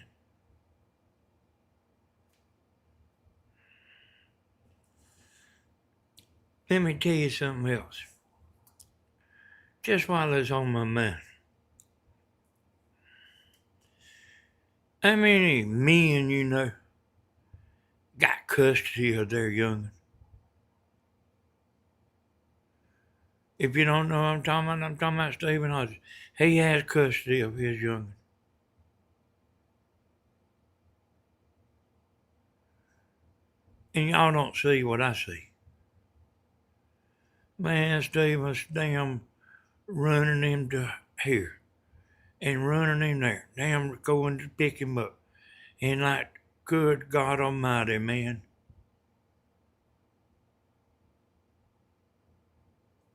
S3: Let me tell you something else. Just while it's on my mind. How many men you know got custody of their youngin? If you don't know what I'm talking about Stephen Hodges. He has custody of his youngin. And y'all don't see what I see. Man, Stephen's damn running him to here and running him there. Damn going to pick him up. And like, good God Almighty, man.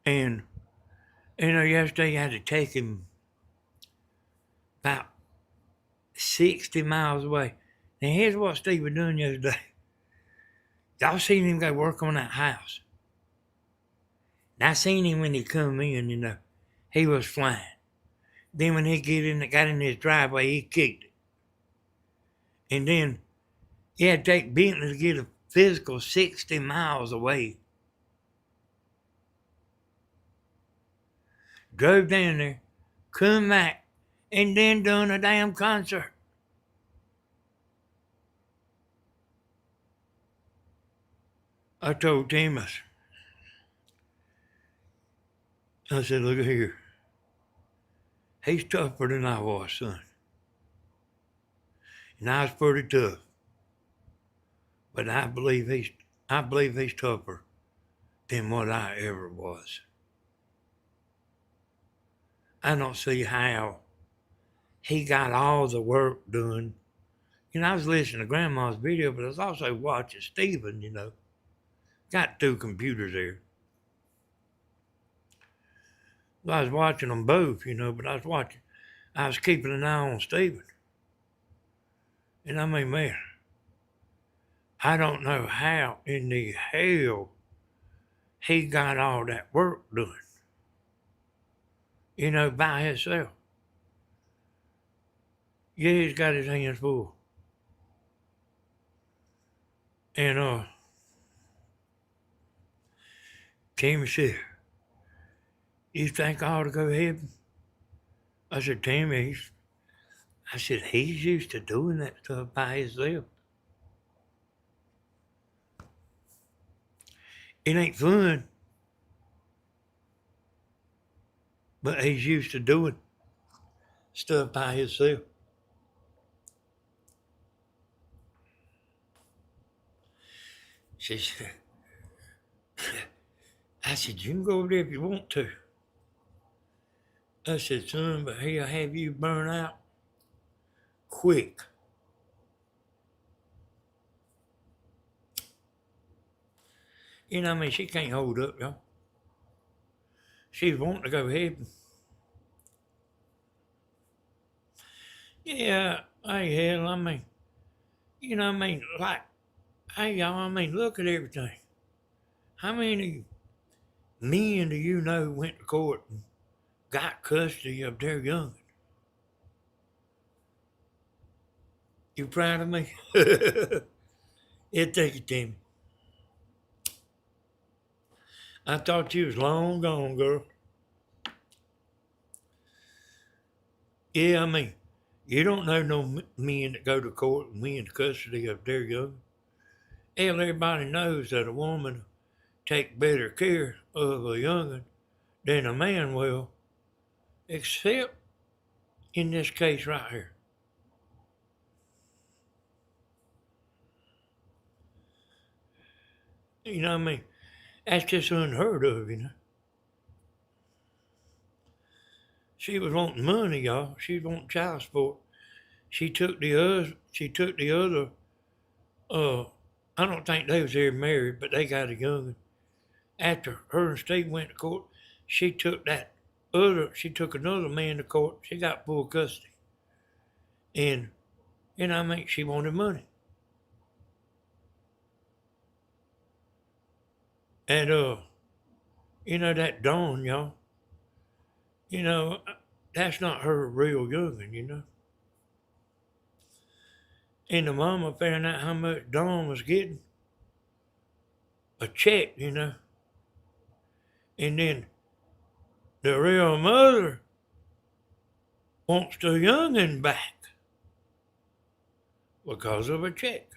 S3: And, yesterday I had to take him about 60 miles away. Now, here's what Steve was doing yesterday. Y'all seen him go work on that house. And I seen him when he come in, he was flying. Then when he got in his driveway, he kicked it. And then he had to take Bentley to get a physical 60 miles away. Drove down there, come back, and then done a damn concert. I told Timus, I said, look at here. He's tougher than I was, son. And I was pretty tough. But I believe he's tougher than what I ever was. I don't see how he got all the work done. I was listening to Grandma's video, but I was also watching Stephen, Got two computers there. I was watching them both, but I was keeping an eye on Stephen. And I mean, man, I don't know how in the hell he got all that work done. By himself. Yeah, he's got his hands full. And Timmy said, you think I ought to go to heaven? I said, Timmy, he's used to doing that stuff by himself. It ain't fun, but he's used to doing stuff by himself. She said, I said, you can go over there if you want to. I said, son, but he'll have you burn out quick. She can't hold up, y'all. She's wanting to go to heaven. Yeah, hey, hell, like, hey, y'all, look at everything. How many men do you know went to court and got custody of their young'un? You proud of me? It take it, Timmy. I thought you was long gone, girl. Yeah, you don't know no men that go to court and win custody of their young. Hell, everybody knows that a woman take better care of a young'un than a man will, except in this case right here. That's just unheard of, She was wanting money, y'all. She was wanting child support. She took the other, I don't think they was ever married, but they got a young'un. After her and Steve went to court, she took another man to court. She got full custody. And, she wanted money. And, that Dawn, y'all, that's not her real young'un, And the mama found out how much Dawn was getting. A check, And then the real mother wants the young'un back because of a check.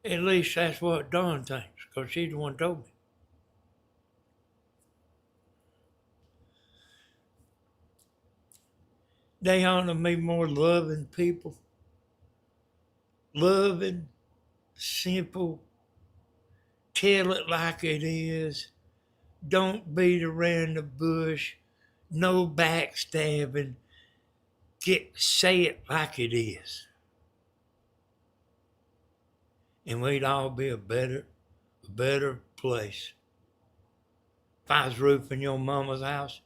S3: At least that's what Dawn thinks, because she's the one told me. They ought to be more loving people. Loving, simple, tell it like it is. Don't beat around the bush. No backstabbing. Say it like it is. And we'd all be a better place. If I was roofing your mama's house,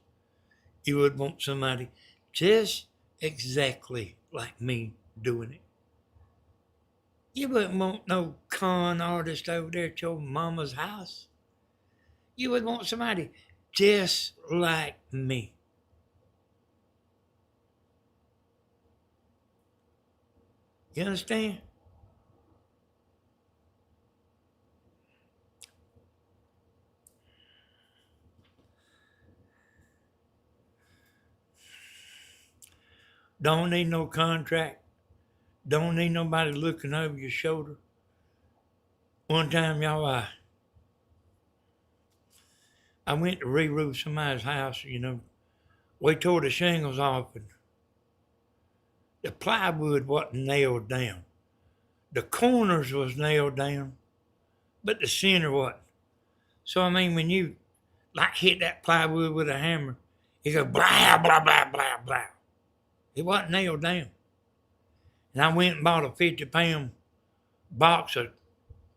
S3: you would want somebody just exactly like me doing it. You wouldn't want no con artist over there at your mama's house. You would want somebody just like me. You understand? Don't need no contract. Don't need nobody looking over your shoulder. One time, y'all, I went to re-roof somebody's house, you know. We tore the shingles off and the plywood wasn't nailed down. The corners was nailed down, but the center wasn't. So, I mean, when you like hit that plywood with a hammer, it goes blah, blah, blah, blah, blah. It wasn't nailed down. And I went and bought a 50-pound box of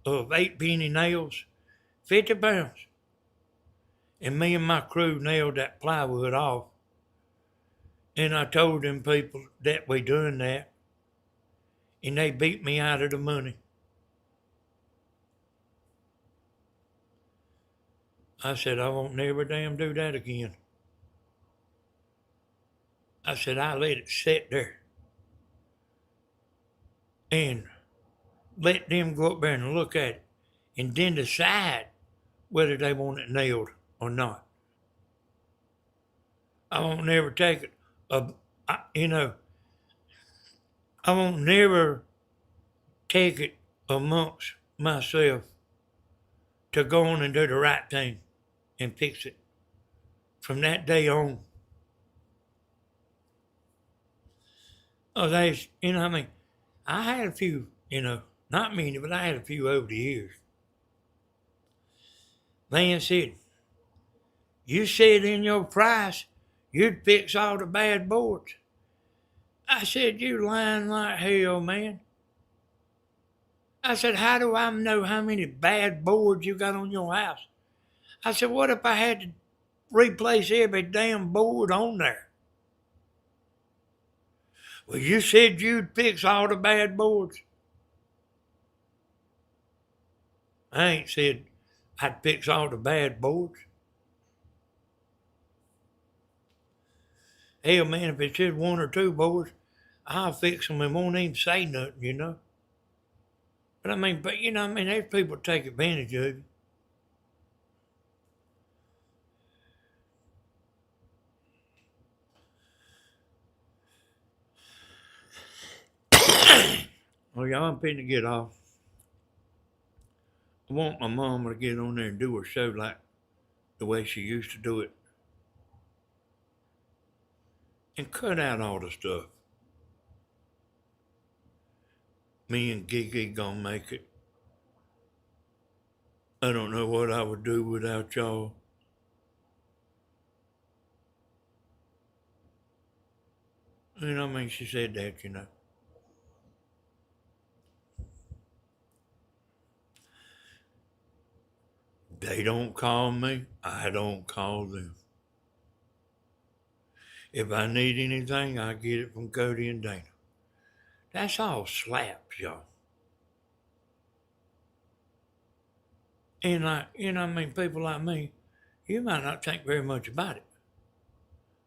S3: 8-penny nails, 50 pounds. And me and my crew nailed that plywood off. And I told them people that we doing that. And they beat me out of the money. I said, I won't never damn do that again. I said, I let it sit there. And let them go up there and look at it. And then decide whether they want it nailed or not. I won't never take it, I won't never take it amongst myself to go on and do the right thing and fix it. From that day on, I had a few, not many, but I had a few over the years. Man said, you said in your price you'd fix all the bad boards. I said, you lying like hell, man. I said, how do I know how many bad boards you got on your house? I said, what if I had to replace every damn board on there? Well, you said you'd fix all the bad boards. I ain't said I'd fix all the bad boards. Hell, man, if it's just one or two boards, I'll fix them and won't even say nothing. But there's people that take advantage of you. Well, y'all, I'm finna get off. I want my mama to get on there and do her show like the way she used to do it. And cut out all the stuff. Me and Gigi gonna make it. I don't know what I would do without y'all. She said that. They don't call me, I don't call them. If I need anything, I get it from Cody and Dana. That's all slaps, y'all. And people like me, you might not think very much about it.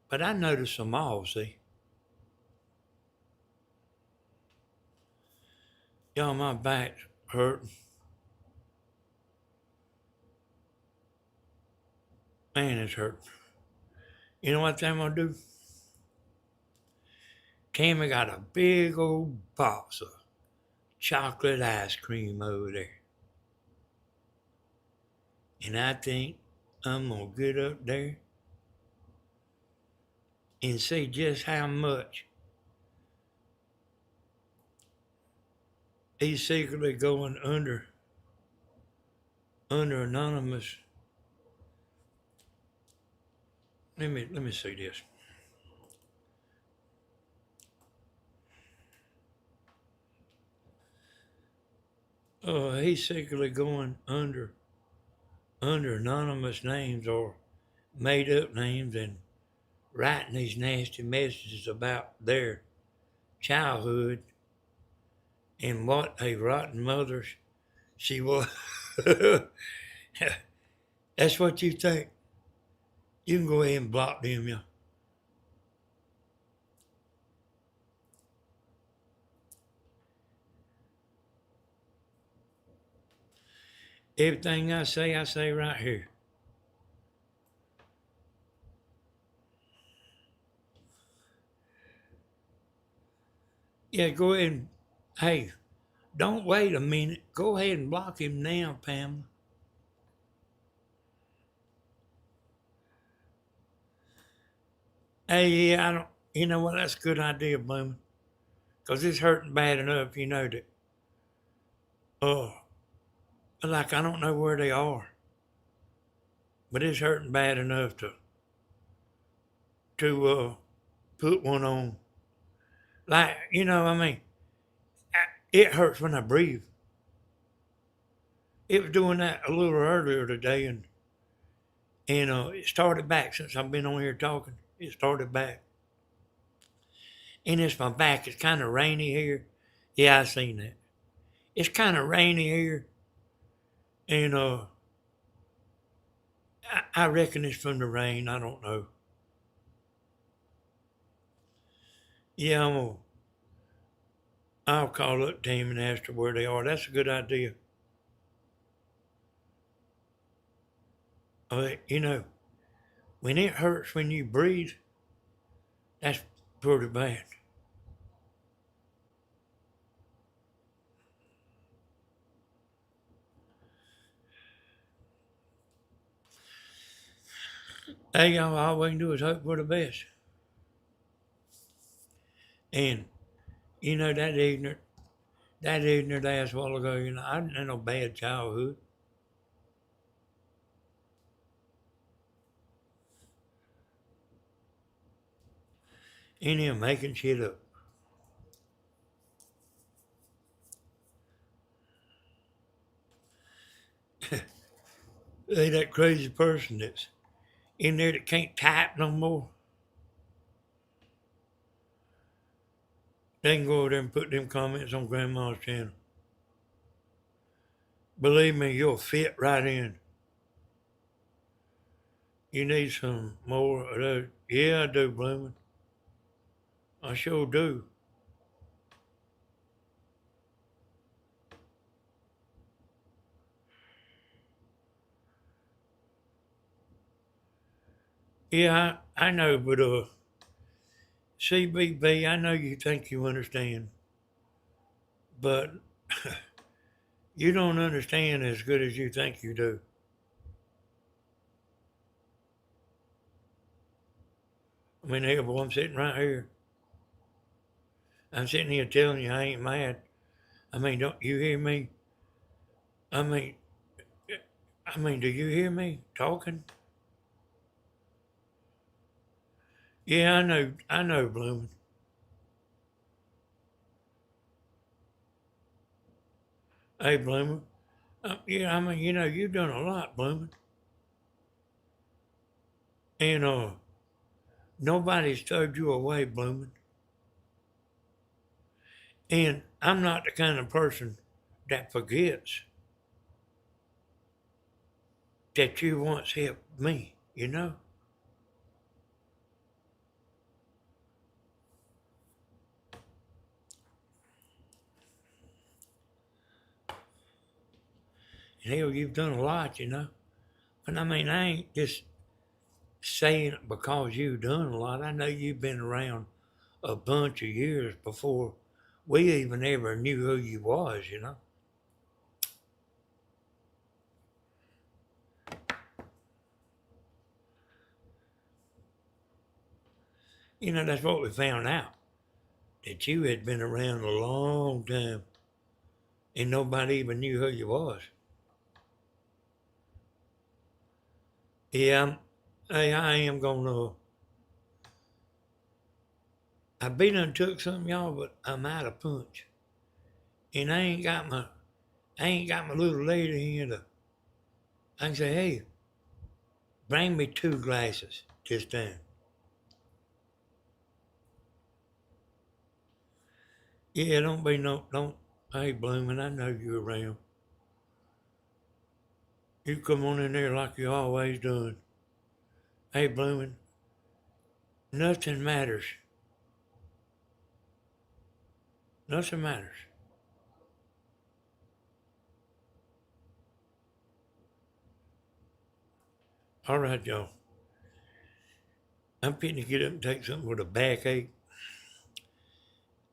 S3: But I notice them all, see. Y'all, my back's hurting. Man, it's hurting. You know what I'm gonna do? Tammy got a big old box of chocolate ice cream over there. And I think I'm gonna get up there and see just how much he's secretly going under anonymous. Let me see this. He's secretly going under anonymous names or made up names and writing these nasty messages about their childhood and what a rotten mother she was. That's what you think. You can go ahead and block them, yeah. Everything I say right here. Yeah, go ahead and, hey, don't wait a minute. Go ahead and block him now, Pamela. Hey, yeah, I don't, you know what, that's a good idea, Bloomin'. Because it's hurting bad enough, you know, that, oh, like I don't know where they are. But it's hurting bad enough to put one on. Like, you know, I mean, it hurts when I breathe. It was doing that a little earlier today, and it started back since I've been on here talking. It started back, and it's my back. It's kind of rainy here. Yeah, I seen that. It's kind of rainy here, and I reckon it's from the rain. I don't know. Yeah, I'll call up Tim and ask her where they are. That's a good idea. You know, when it hurts when you breathe, that's pretty bad. Hey, y'all, all we can do is hope for the best. And, you know, that ignorant ass while ago, you know, I didn't have no bad childhood. Any of making shit up. They that crazy person that's in there that can't type no more. They can go over there and put them comments on Grandma's channel. Believe me, you'll fit right in. You need some more of those. Yeah, I do, Bloomin'. I sure do. Yeah, I know, but CBB, I know you think you understand, but you don't understand as good as you think you do. I mean, hell, boy, I'm sitting right here. I'm sitting here telling you I ain't mad. I mean, don't you hear me? I mean, do you hear me talking? Yeah, I know, Bloomin'. Hey, Bloomin'. Yeah, I mean, you know, you've done a lot, Bloomin'. And nobody's towed you away, Bloomin'. And I'm not the kind of person that forgets that you once helped me, you know? And hell, you've done a lot, you know? But I mean, I ain't just saying it because you've done a lot. I know you've been around a bunch of years before we even ever knew who you was, you know? You know, that's what we found out. That you had been around a long time and nobody even knew who you was. Yeah, I am gonna. I been done took some y'all, but I'm out of punch, and I ain't got my little lady here to. I can say, hey, bring me 2 glasses this time. Yeah, don't. Hey, Bloomin', I know you around. You come on in there like you always done. Hey, Bloomin', nothing matters. Nothing matters. All right, y'all. I'm fitting to get up and take something with a backache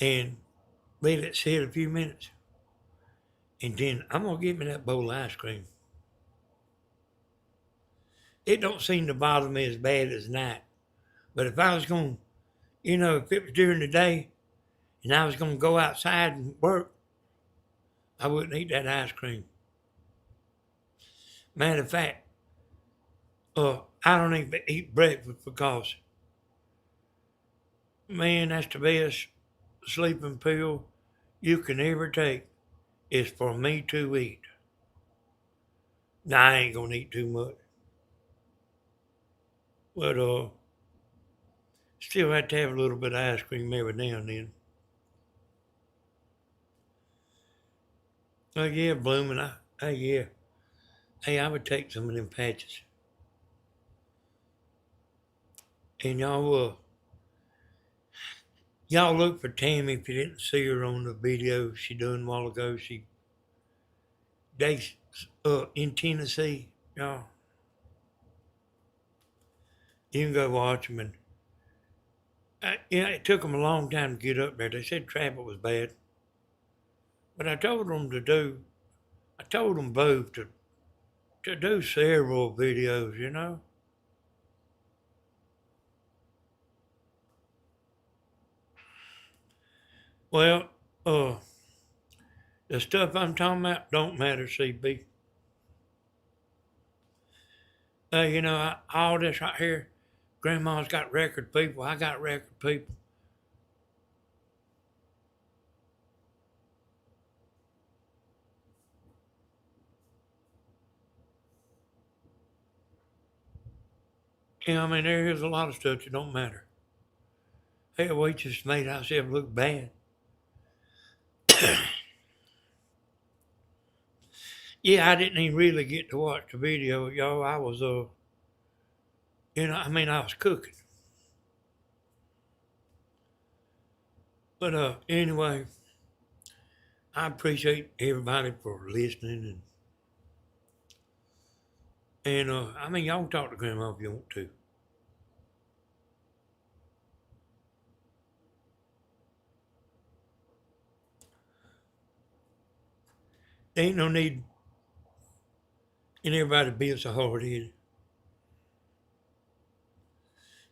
S3: and let it sit a few minutes. And then I'm going to get me that bowl of ice cream. It don't seem to bother me as bad as night. But if I was going to, if it was during the day and I was going to go outside and work, I wouldn't eat that ice cream. Matter of fact, I don't even eat breakfast because, man, that's the best sleeping pill you can ever take is for me to eat. Now, I ain't going to eat too much. But still have to have a little bit of ice cream every now and then. Oh, yeah, Bloomin', yeah. Hey, I would take some of them patches. And y'all look for Tammy if you didn't see her on the video she done a while ago. They in Tennessee, y'all. You can go watch them. And it took them a long time to get up there. They said traffic was bad. But I told them both to do several videos. Well, the stuff I'm talking about don't matter, CB. All this right here, Grandma's got record people, I got record people. There is a lot of stuff that don't matter. Hey, we just made ourselves look bad. Yeah, I didn't even really get to watch the video, y'all. I was, I was cooking. But anyway, I appreciate everybody for listening, and y'all can talk to Grandma if you want to. There ain't no need in everybody being so hard-headed.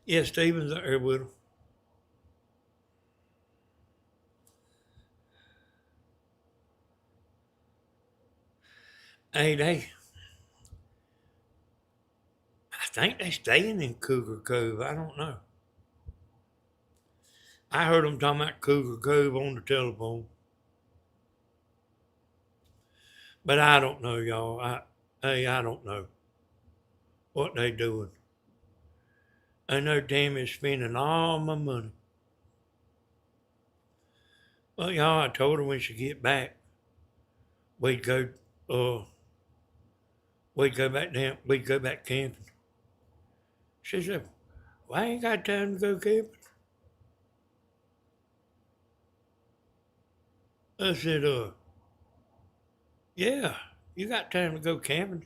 S3: Yeah, Stephen's there with him. Hey, I think they staying in Cougar Cove. I don't know. I heard them talking about Cougar Cove on the telephone. But I don't know, y'all. I don't know what they doing. I know Tammy's spending all my money. Well, y'all, I told her when she get back, we'd go back camping. She said, well, I ain't got time to go camping. I said, yeah, you got time to go camping.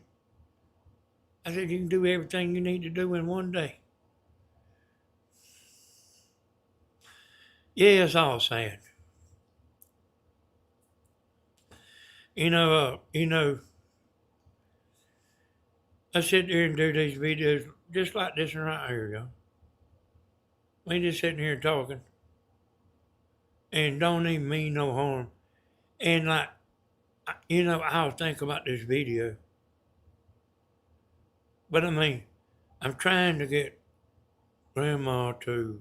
S3: I said, you can do everything you need to do in one day. Yeah, it's all sad. I sit there and do these videos just like this one right here, y'all. We just sitting here talking and don't even mean no harm. And like, I was thinking about this video. But I mean, I'm trying to get grandma to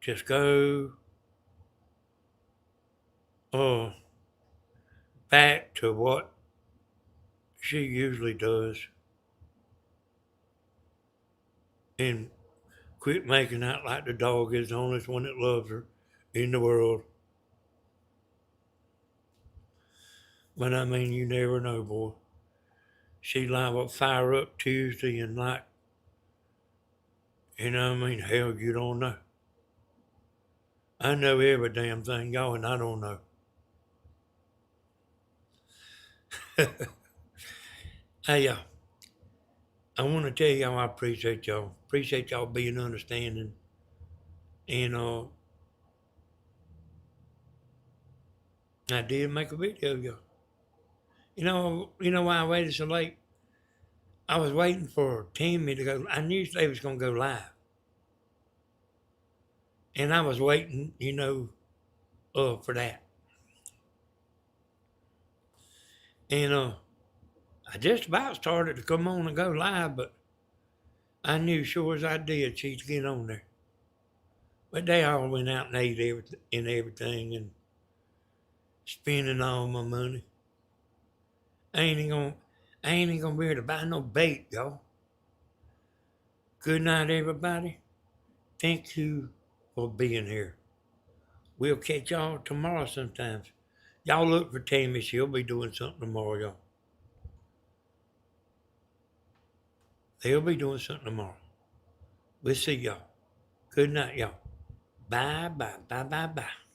S3: just go uh back to what she usually does and quit making out like the dog is the only one that loves her in the world. But I mean, you never know, boy. She liable to fire up Tuesday and like, hell, you don't know. I know every damn thing, y'all, and I don't know. Hey, y'all, I want to tell y'all I appreciate y'all. Appreciate y'all being understanding. And I did make a video, y'all. You know why I waited so late? I was waiting for Timmy to go. I knew they was gonna go live, and I was waiting, for that. And I just about started to come on and go live, but I knew sure as I did she'd get on there. But they all went out and ate everything and spending all my money. I ain't even gonna be able to buy no bait, y'all. Good night, everybody. Thank you for being here. We'll catch y'all tomorrow sometimes. Y'all look for Tammy. She'll be doing something tomorrow, y'all. They'll be doing something tomorrow. We'll see y'all. Good night, y'all. Bye, bye, bye, bye, bye.